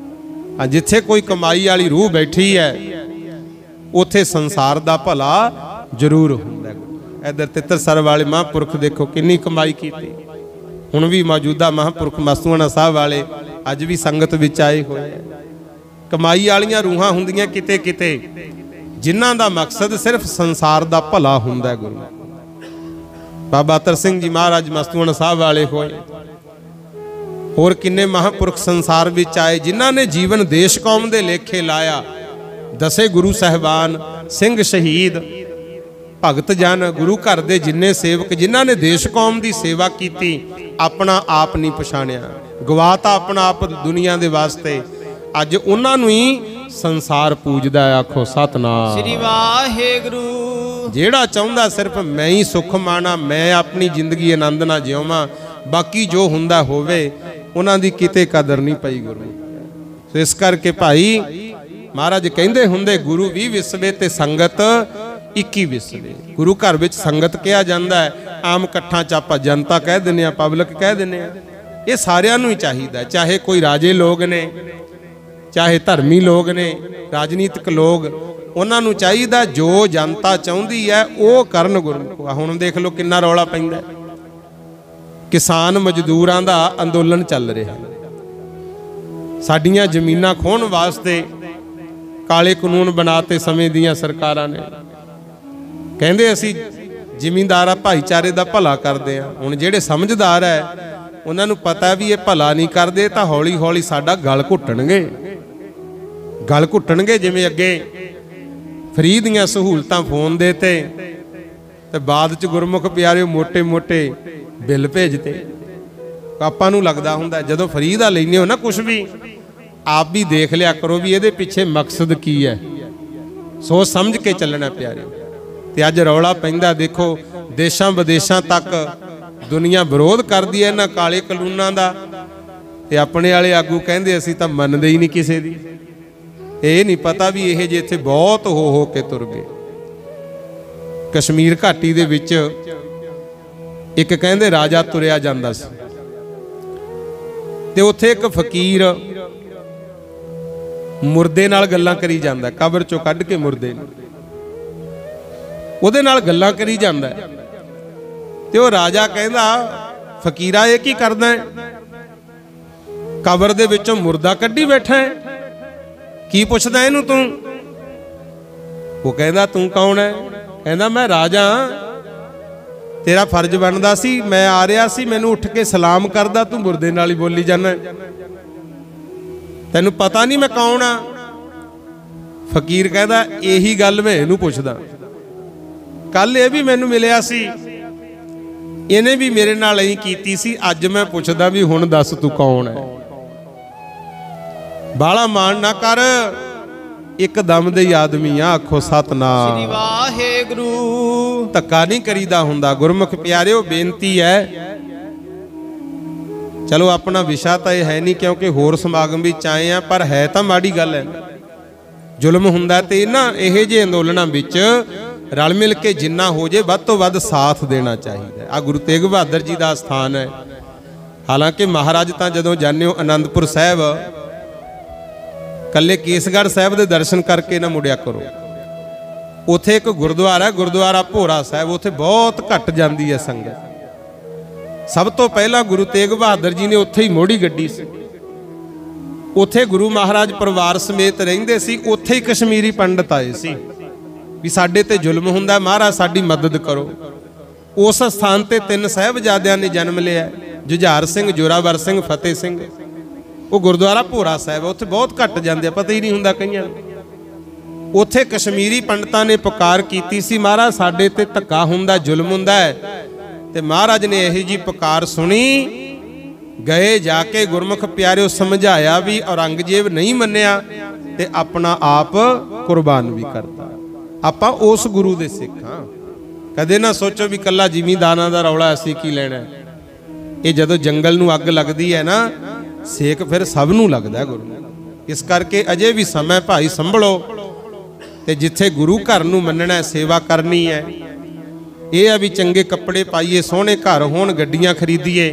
Speaker 1: ਜਿੱਥੇ ਕੋਈ ਕਮਾਈ ਵਾਲੀ ਰੂਹ ਬੈਠੀ ਹੈ ਉੱਥੇ ਸੰਸਾਰ ਦਾ ਭਲਾ ਜ਼ਰੂਰ ਹੁੰਦਾ। ਇੱਧਰ ਤਿੱਤਰਸਰ ਵਾਲੇ ਮਹਾਂਪੁਰਖ ਦੇਖੋ ਕਿੰਨੀ ਕਮਾਈ ਕੀਤੀ। ਹੁਣ ਵੀ ਮੌਜੂਦਾ ਮਹਾਂਪੁਰਖ ਮਸਤੂਆਣਾ ਸਾਹਿਬ ਵਾਲੇ ਅੱਜ ਵੀ ਸੰਗਤ ਵਿੱਚ ਆਏ ਹੋਏ ਆ। ਕਮਾਈ ਵਾਲੀਆਂ ਰੂਹਾਂ ਹੁੰਦੀਆਂ ਕਿਤੇ ਕਿਤੇ, ਜਿਨ੍ਹਾਂ ਦਾ ਮਕਸਦ ਸਿਰਫ ਸੰਸਾਰ ਦਾ ਭਲਾ ਹੁੰਦਾ। ਗੁਰੂ ਬਾਬਾ ਅਤਰ ਸਿੰਘ ਜੀ ਮਹਾਰਾਜ ਮਸਤੂਆਣਾ ਸਾਹਿਬ ਵਾਲੇ ਹੋਏ, ਹੋਰ ਕਿੰਨੇ ਮਹਾਂਪੁਰਖ ਸੰਸਾਰ ਵਿੱਚ ਆਏ ਜਿਨ੍ਹਾਂ ਨੇ ਜੀਵਨ ਦੇਸ਼ ਕੌਮ ਦੇ ਲੇਖੇ ਲਾਇਆ। ਦਸੇ ਗੁਰੂ ਸਾਹਿਬਾਨ, ਸਿੰਘ ਸ਼ਹੀਦ, ਭਗਤ ਜਨ, ਗੁਰੂ ਘਰ ਦੇ ਜਿੰਨੇ ਸੇਵਕ ਜਿਨ੍ਹਾਂ ਨੇ ਦੇਸ਼ ਕੌਮ ਦੀ ਸੇਵਾ ਕੀਤੀ, ਆਪਣਾ ਆਪ ਨਹੀਂ ਪਛਾਣਿਆ, ਗਵਾਤਾ ਆਪਣਾ ਆਪ ਦੁਨੀਆ ਦੇ ਵਾਸਤੇ। ਅੱਜ ਉਹਨਾਂ ਨੂੰ ਹੀ ਸੰਸਾਰ ਪੂਜਦਾ। ਆਖੋ ਸਤਨਾਮ ਸ੍ਰੀ ਵਾਹਿਗੁਰੂ। ਜਿਹੜਾ ਚਾਹੁੰਦਾ ਸਿਰਫ ਮੈਂ ਹੀ ਸੁੱਖ ਮਾਣਾ, ਮੈਂ ਆਪਣੀ ਜ਼ਿੰਦਗੀ ਆਨੰਦ ਨਾਲ ਜਿਉਵਾਂ, ਬਾਕੀ ਜੋ ਹੁੰਦਾ ਹੋਵੇ, ਉਹਨਾਂ ਦੀ ਕਿਤੇ ਕਦਰ ਨਹੀਂ ਪਈ ਗੁਰੂ। ਸੋ ਇਸ ਕਰਕੇ ਭਾਈ ਮਹਾਰਾਜ ਕਹਿੰਦੇ ਹੁੰਦੇ ਗੁਰੂ 20 ਵਿਸਵੇ ਤੇ ਸੰਗਤ 21 ਵਿਸਵੇ। ਗੁਰੂ ਘਰ ਵਿੱਚ ਸੰਗਤ ਕਿਹਾ ਜਾਂਦਾ ਹੈ, ਆਮ ਇਕੱਠਾਂ ਚ ਆਪਾਂ ਜਨਤਾ ਕਹਿ ਦਿੰਦੇ ਆ, ਪਬਲਿਕ ਕਹਿ ਦਿੰਦੇ ਆ। ਇਹ ਸਾਰਿਆਂ ਨੂੰ ਹੀ ਚਾਹੀਦਾ, ਚਾਹੇ ਕੋਈ ਰਾਜੇ ਲੋਕ ਨੇ, ਚਾਹੇ ਧਰਮੀ ਲੋਕ ਨੇ, ਰਾਜਨੀਤਿਕ ਲੋਕ, ਉਹਨਾਂ ਨੂੰ ਚਾਹੀਦਾ ਜੋ ਜਨਤਾ ਚਾਹੁੰਦੀ ਹੈ ਉਹ ਕਰਨ ਗੁਰੂ। ਹੁਣ ਦੇਖ ਲਓ ਕਿੰਨਾ ਰੌਲਾ ਪੈਂਦਾ, ਕਿਸਾਨ ਮਜ਼ਦੂਰਾਂ ਦਾ ਅੰਦੋਲਨ ਚੱਲ ਰਿਹਾ, ਸਾਡੀਆਂ ਜ਼ਮੀਨਾਂ ਖੋਹਣ ਵਾਸਤੇ ਕਾਲੇ ਕਾਨੂੰਨ ਬਣਾਤੇ ਸਮੇਂ ਦੀਆਂ ਸਰਕਾਰਾਂ ਨੇ। ਕਹਿੰਦੇ ਅਸੀਂ ਜ਼ਿਮੀਂਦਾਰਾਂ ਭਾਈਚਾਰੇ ਦਾ ਭਲਾ ਕਰਦੇ ਆ। ਹੁਣ ਜਿਹੜੇ ਸਮਝਦਾਰ ਹੈ ਉਹਨਾਂ ਨੂੰ ਪਤਾ ਵੀ ਇਹ ਭਲਾ ਨਹੀਂ ਕਰਦੇ, ਤਾਂ ਹੌਲੀ ਹੌਲੀ ਸਾਡਾ ਗਲ ਘੁੱਟਣਗੇ, ਗਲ ਘੁੱਟਣਗੇ। ਜਿਵੇਂ ਅੱਗੇ ਫਰੀ ਦੀਆਂ ਸਹੂਲਤਾਂ ਫੋਨ ਦੇ ਤੇ ਬਾਅਦ ਚ ਗੁਰਮੁਖ ਪਿਆਰਿਓ ਮੋਟੇ ਮੋਟੇ ਬਿੱਲ ਭੇਜਦੇ। ਆਪਾਂ ਨੂੰ ਲੱਗਦਾ ਹੁੰਦਾ ਜਦੋਂ ਫਰੀ ਦਾ ਲੈਂਦੇ ਹੋ ਨਾ ਕੁਛ ਵੀ, ਆਪ ਵੀ ਦੇਖ ਲਿਆ ਕਰੋ ਵੀ ਇਹਦੇ ਪਿੱਛੇ ਮਕਸਦ ਕੀ ਹੈ, ਸੋਚ ਸਮਝ ਕੇ ਚੱਲਣਾ ਪਿਆਰਿਓ। ਤੇ ਅੱਜ ਰੌਲਾ ਪੈਂਦਾ, ਦੇਖੋ ਦੇਸ਼ਾਂ ਵਿਦੇਸ਼ਾਂ ਤੱਕ ਦੁਨੀਆ ਵਿਰੋਧ ਕਰਦੀ ਹੈ ਇਹਨਾਂ ਕਾਲੇ ਕਾਨੂੰਨਾਂ ਦਾ, ਤੇ ਆਪਣੇ ਵਾਲੇ ਆਗੂ ਕਹਿੰਦੇ ਅਸੀਂ ਤਾਂ ਮੰਨਦੇ ਹੀ ਨਹੀਂ ਕਿਸੇ ਦੀ। ਇਹ ਨਹੀਂ ਪਤਾ ਵੀ ਇਹ ਜੇ ਇੱਥੇ ਬਹੁਤ ਹੋ ਕੇ ਤੁਰ ਗਏ। ਕਸ਼ਮੀਰ ਘਾਟੀ ਦੇ ਵਿੱਚ ਇੱਕ ਕਹਿੰਦੇ ਰਾਜਾ ਤੁਰਿਆ ਜਾਂਦਾ ਸੀ, ਤੇ ਉੱਥੇ ਇੱਕ ਫਕੀਰ ਮੁਰਦੇ ਨਾਲ ਗੱਲਾਂ ਕਰੀ ਜਾਂਦਾ, ਕਬਰ ਚੋਂ ਕੱਢ ਕੇ ਮੁਰਦੇ ਨੂੰ, ਉਹਦੇ ਨਾਲ ਗੱਲਾਂ ਕਰੀ ਜਾਂਦਾ। ਤੇ ਉਹ ਰਾਜਾ ਕਹਿੰਦਾ ਫਕੀਰਾ ਇਹ ਕੀ ਕਰਦਾ ਹੈ, ਕਬਰ ਦੇ ਵਿੱਚੋਂ ਮੁਰਦਾ ਕੱਢੀ ਬੈਠਾ ਹੈ, ਕੀ ਪੁੱਛਦਾ ਇਹਨੂੰ ਤੂੰ? ਉਹ ਕਹਿੰਦਾ ਤੂੰ ਕੌਣ ਹੈ? ਕਹਿੰਦਾ ਮੈਂ ਰਾਜਾ, ਤੇਰਾ ਫਰਜ਼ ਬਣਦਾ ਸੀ, ਮੈਂ ਆ ਰਿਹਾ ਸੀ, ਮੈਨੂੰ ਉੱਠ ਕੇ ਸਲਾਮ ਕਰਦਾ, ਤੂੰ ਮੁਰਦੇ ਨਾਲ ਹੀ ਬੋਲੀ ਜਾਂਦਾ, ਤੈਨੂੰ ਪਤਾ ਨਹੀਂ ਮੈਂ ਕੌਣ ਆ? ਫਕੀਰ ਕਹਿੰਦਾ ਇਹੀ ਗੱਲ ਮੈਂ ਇਹਨੂੰ ਪੁੱਛਦਾ, ਕੱਲ ਇਹ ਵੀ ਮੈਨੂੰ ਮਿਲਿਆ ਸੀ, ਇਹਨੇ भी मेरे नाल ऐ कीती सी। अज मैं पुछदा भी हुण दस तू कौन है। बाला मान ना कर, एक दम दे आदमी आ, आखो सतनाम
Speaker 2: श्री वाहेगुरु।
Speaker 1: धक्का नहीं करीदा हुंदा। गुरमुख प्यारिओ बेनती है, चलो अपना विशा तो यह है नहीं क्योंकि होर समागम भी आए हैं, पर है तो माड़ी गल है। जुल्म हुंदा ते ना इहे जे अंदोलनां विच रल मिल के जिन्ना हो जे वध तो वध साथ देना चाहिए। आ गुरु तेग बहादुर जी का स्थान है। हालांकि महाराज तो जदों जाने हो आनंदपुर साहब, कल्ले केसगढ़ साहब के दर्शन करके ना मुड़िया करो। उत्थे एक गुरुद्वारा है, गुरुद्वारा भोरा साहब, उत्थे बहुत घट जाती है संगत। सब तो पहला गुरु तेग बहादुर जी ने उत्थे ही मोड़ी गड्डी सी। उत्थे गुरु महाराज परिवार समेत रहिंदे सी। उत्थे ही कश्मीरी पंडित आए सी भी साडे ते जुल्म हुंदा, महाराज साडी मदद करो। उस स्थान ते 3 साहिबजादियां ने जन्म लिया, जुझार सिंह, जोरावर सिंह, फतेह सिंह। वो गुरुद्वारा भोरा साहब उत्थे बहुत घट जाते, पता ही नहीं हुंदा कईयां नूं। उत्थे कश्मीरी पंडितां ने पुकार कीती सी, महाराज साडे ते धक्का हुंदा, जुल्म हुंदा है। ते महाराज ने यही जी पुकार सुनी, गए जाके गुरमुख प्यारिओ समझाया भी औरंगजेब नहीं मन्निया ते अपना आप कुर्बान भी करता। आपां उस गुरु दे सिख हां। कदे ना सोचो भी कल्ला जिमीदारां दा रौला असीं की लैणा। ये जदों जंगल नूं अग लगदी है ना, सेक फिर सब नूं लगदा है गुरु। इस करके अजे भी समय भाई संभलो ते जिथे गुरु घर नूं मन्नना है, सेवा करनी है। ये है भी चंगे कपड़े पाइए, सोहने घर होण, गड्डियां खरीदीए,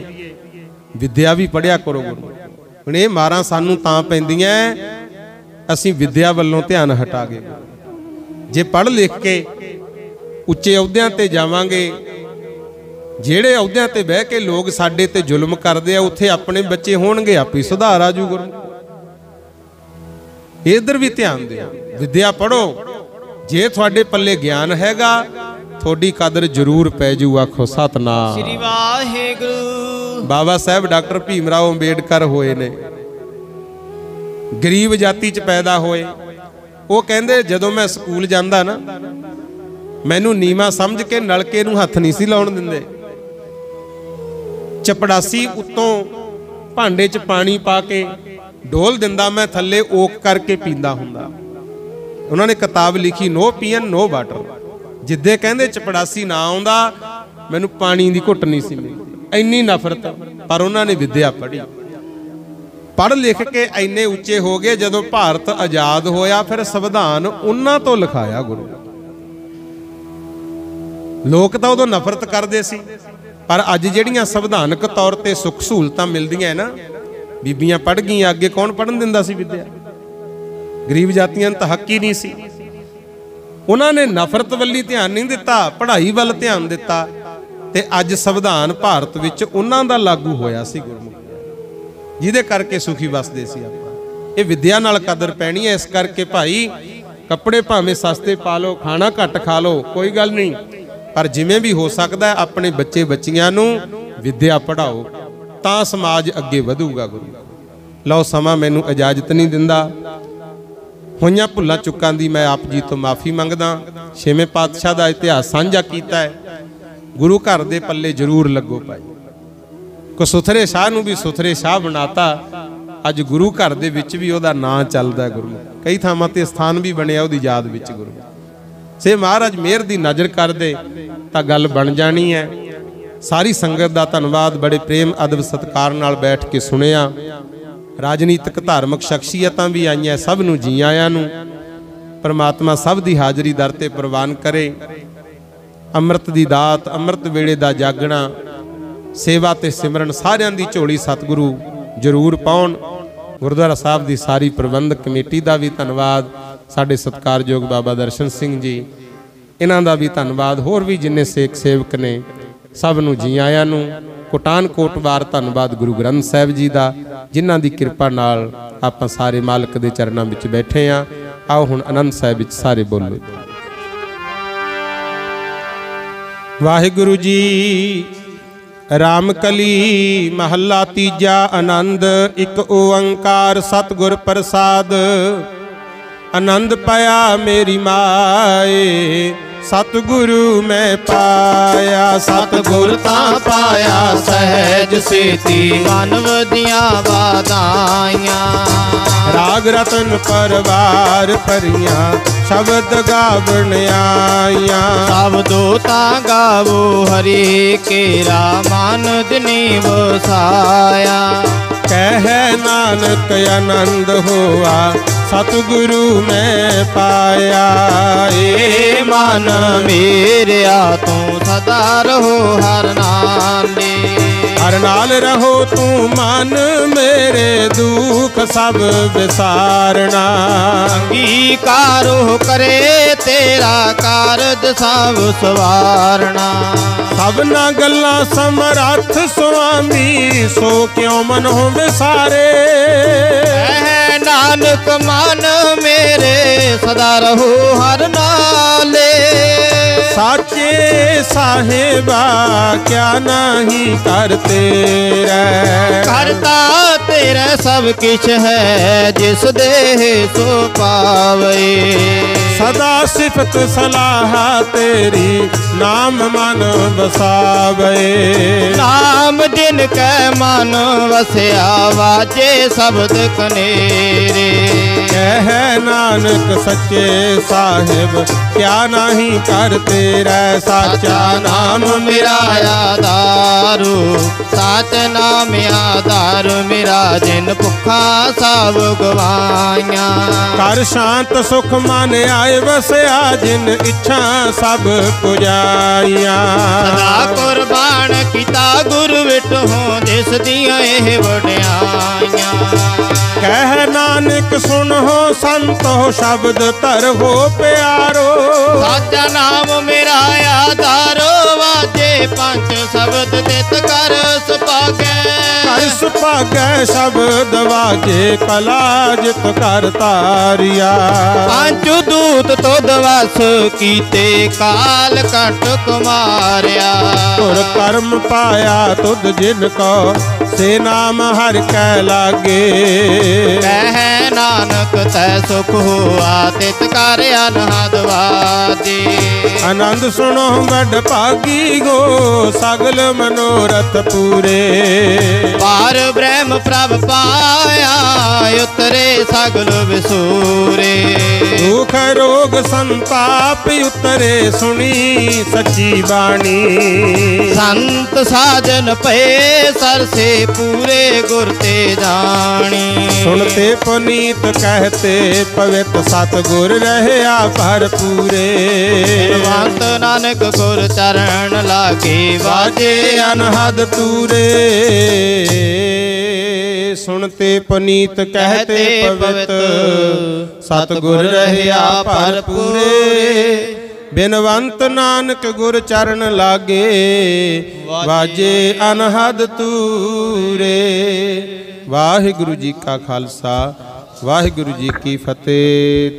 Speaker 1: विद्या भी पढ़िया करो गुरु। हुण ये मारां सानूं तां पैंदियां असीं विद्या वल्लों ध्यान हटा गए। जे पढ़ लिख के उच्चे अहुदियां ते जावांगे, ਜਿਹੜੇ ਅਹੁਦਿਆਂ ਤੇ ਬਹਿ ਕੇ ਲੋਕ ਸਾਡੇ ਤੇ ਜ਼ੁਲਮ ਕਰਦੇ ਆ, ਉੱਥੇ ਆਪਣੇ ਬੱਚੇ ਹੋਣਗੇ, ਆਪੇ ਸੁਧਾਰ ਆ ਜੂ ਗੁਰੂ। ਇਧਰ ਵੀ ਧਿਆਨ ਦਿਓ, ਵਿਦਿਆ ਪੜੋ। ਜੇ ਤੁਹਾਡੇ ਪੱਲੇ ਗਿਆਨ ਹੈਗਾ, ਤੁਹਾਡੀ ਕਦਰ ਜ਼ਰੂਰ ਪੈ ਜੂ। ਆਖੋ ਸਤਨਾਮ
Speaker 2: ਸ੍ਰੀ ਵਾਹਿਗੁਰੂ।
Speaker 1: ਬਾਬਾ ਸਾਹਿਬ ਡਾਕਟਰ ਭੀਮ ਰਾਓ ਅੰਬੇਡਕਰ ਹੋਏ ਨੇ, ਗਰੀਬ ਜਾਤੀ 'ਚ ਪੈਦਾ ਹੋਏ। ਉਹ ਕਹਿੰਦੇ ਜਦੋਂ ਮੈਂ ਸਕੂਲ ਜਾਂਦਾ ਨਾ, ਮੈਨੂੰ ਨੀਵਾਂ ਸਮਝ ਕੇ ਨਲਕੇ ਨੂੰ ਹੱਥ ਨਹੀਂ ਸੀ ਲਾਉਣ ਦਿੰਦੇ। चपड़ासी उत्तों भांडे च पानी पा के डोल दिंदा, मैं थल्ले ओक करके पींदा हुंदा। उन्होंने किताब लिखी नो पीएन नो वाटर। जिद्दे कहंदे चपड़ासी ना आउंदा, मैनूं पानी दी घुट नहीं सी मिलदी। इन्नी नफरत, पर उन्होंने विद्या पढ़ी। पढ़ लिख के इन्ने उच्चे हो गए। जदों भारत आजाद होया, फिर संविधान उन्हां तो लिखाया गुरु। लोग तां उदों नफरत करदे सी, पर अज जिहड़ियां संविधानक तौर पर सुख सहूलतां मिलदियां ना, बीबियां पढ़ गईयां, अगे कौन पढ़न दिंदा सी विद्या? गरीब जातियां तां हक ही नहीं सी। उन्होंने नफरत वल्ली ध्यान नहीं दिता, पढ़ाई वल ध्यान दिता, ते अज संविधान भारत विच उन्हां दा लागू होया सी गुरमुख, जिहदे करके सुखी वसदे सी आपां। ये विद्या नाल कदर पैणी है। इस करके भाई कपड़े भावें सस्ते पा लो, खाना घट खा लो, कोई गल नहीं, पर जिमें भी हो सकता है अपने बच्चे बच्चियां नूं विद्या पढ़ाओ, तां समाज अगे वधूगा गुरु। लो समा मैनूं इजाजत नहीं दिंदा। होईयां भुल्लां चुक्कां दी मैं आप जी तो माफ़ी मंगदा। छेवें पातशाह दा इतिहास साझा कीता है। गुरु घर दे पल्ले जरूर लगो भाई। को सुथरे शाह नूं भी सुथरे शाह बनाता। अज गुरु घर दे विच भी उहदा नां चलदा गुरु। कई थावां ते स्थान भी बनिया उहदी याद विच गुरु। से महाराज मेहर दी नज़र कर दे तां गल बन जानी है। सारी संगत दा धन्नवाद। बड़े प्रेम अदब सत्कार नाल बैठ के सुनिया। राजनीतिक धार्मिक शख्सियतां भी आईयां, सब नूं जी आयां नूं। परमात्मा सब दी हाज़री दर ते प्रवान करे। अमृत दी दात, अमृत वेले दा जागना, सेवा ते सिमरन सारियां दी झोली सतगुरु जरूर पाउण। गुरुद्वारा साहब दी सारी प्रबंधक कमेटी दा भी धन्नवाद। साडे सत्कारयोग बाबा दर्शन सिंह जी, इन्हां दा भी धन्नवाद। होर भी जिन्ने सेक सेवक ने, सब नूं जी आयां नूं। कोटान कोटवार धन्नवाद गुरु ग्रंथ साहिब जी दा, जिन्हां दी किरपा नाल आपां सारे मालक दे चरणां विच बैठे आ। आओ हुण आनंद साहिब विच सारे बोलो। वाहिगुरु जी रामकली महला तीजा आनंद। एक ओंकार सतगुर प्रसाद। आनंद पाया मेरी माए सतगुरु मैं पाया।
Speaker 2: सतगुर तां पाया सहज सेती मानवदियां वादाइयां।
Speaker 1: राग रतन परवार परियां शब्द गावण आइयां।
Speaker 2: शब्दो तां गावो हरि केरा मानद नी वसाया।
Speaker 1: कह नानक आनंद होआ सतगुरु मैं पाया।
Speaker 2: ए मन मेरिया तू सदा रहो हर नाले।
Speaker 1: हर नाल रहो तू मन मेरे दुख सब विसारना।
Speaker 2: अंगीकारो करे तेरा कारज सब सवारना।
Speaker 1: सबना गल्ला समरथ स्वामी सो क्यों मन हो विसारे।
Speaker 2: नानक मन मेरे सदा रहो हर नाले।
Speaker 1: साचे साहेबा क्या नहीं करते रे।
Speaker 2: करता तेरा सब किछ है जिस देह सो पावे।
Speaker 1: सदा सिफत सलाह तेरी नाम मन बसावे।
Speaker 2: नाम जिन कै मन वसया वाजे शब्द कनेरे।
Speaker 1: कह नानक सच्चे साहिब क्या नहीं करते रे। साचा नाम
Speaker 2: मेरा आधारू साच नाम आधार मेरा जिन भुखा सब गवाइया।
Speaker 1: कर शांत सुख मन आए वसया जिन इच्छा सब पुजाइया।
Speaker 2: सदा कुर्बान किता गुरु विट हो जिस दियां एह वड्याइयां।
Speaker 1: कह नानक सुन हो संत हो शब्द तर हो प्यारो।
Speaker 2: साचा नाम मेरा आधारो वाजे पंच शब्द तित कर सुभागे।
Speaker 1: कर सुभागे शब्द वाजे कला जित कर तारिया।
Speaker 2: पंच दूत तुद वस कीते काल कट कुमारिया।
Speaker 1: तुर कर्म पाया तुद जिनको से नाम हर कै लागे।
Speaker 2: कह नानक तै सुख हुआ तित कर अनहद वाजे।
Speaker 1: आनंद सुनो बड़ भागी गो सगल मनोरथ पूरे।
Speaker 2: पार ब्रह्म प्रभ पाया उतरे सगल विसूरे।
Speaker 1: दुख रोग संताप उतरे सुनी सच्ची बाणी।
Speaker 2: संत साजन पे सर से पूरे गुर ते जानी।
Speaker 1: सुनते पुनीत कहते पवित सतगुर रहया भरपूरे।
Speaker 2: भगवंत नानक गुर चरण लागे
Speaker 1: बाजे अनहद तूरे। सुनते पुनीत कहते पवित सतगुर रहया भरपूरे। बिनवंत नानक गुर चरण लागे बाजे अनहद तूरे। वाहिगुरु जी का खालसा वाहिगुरु जी की फतेह।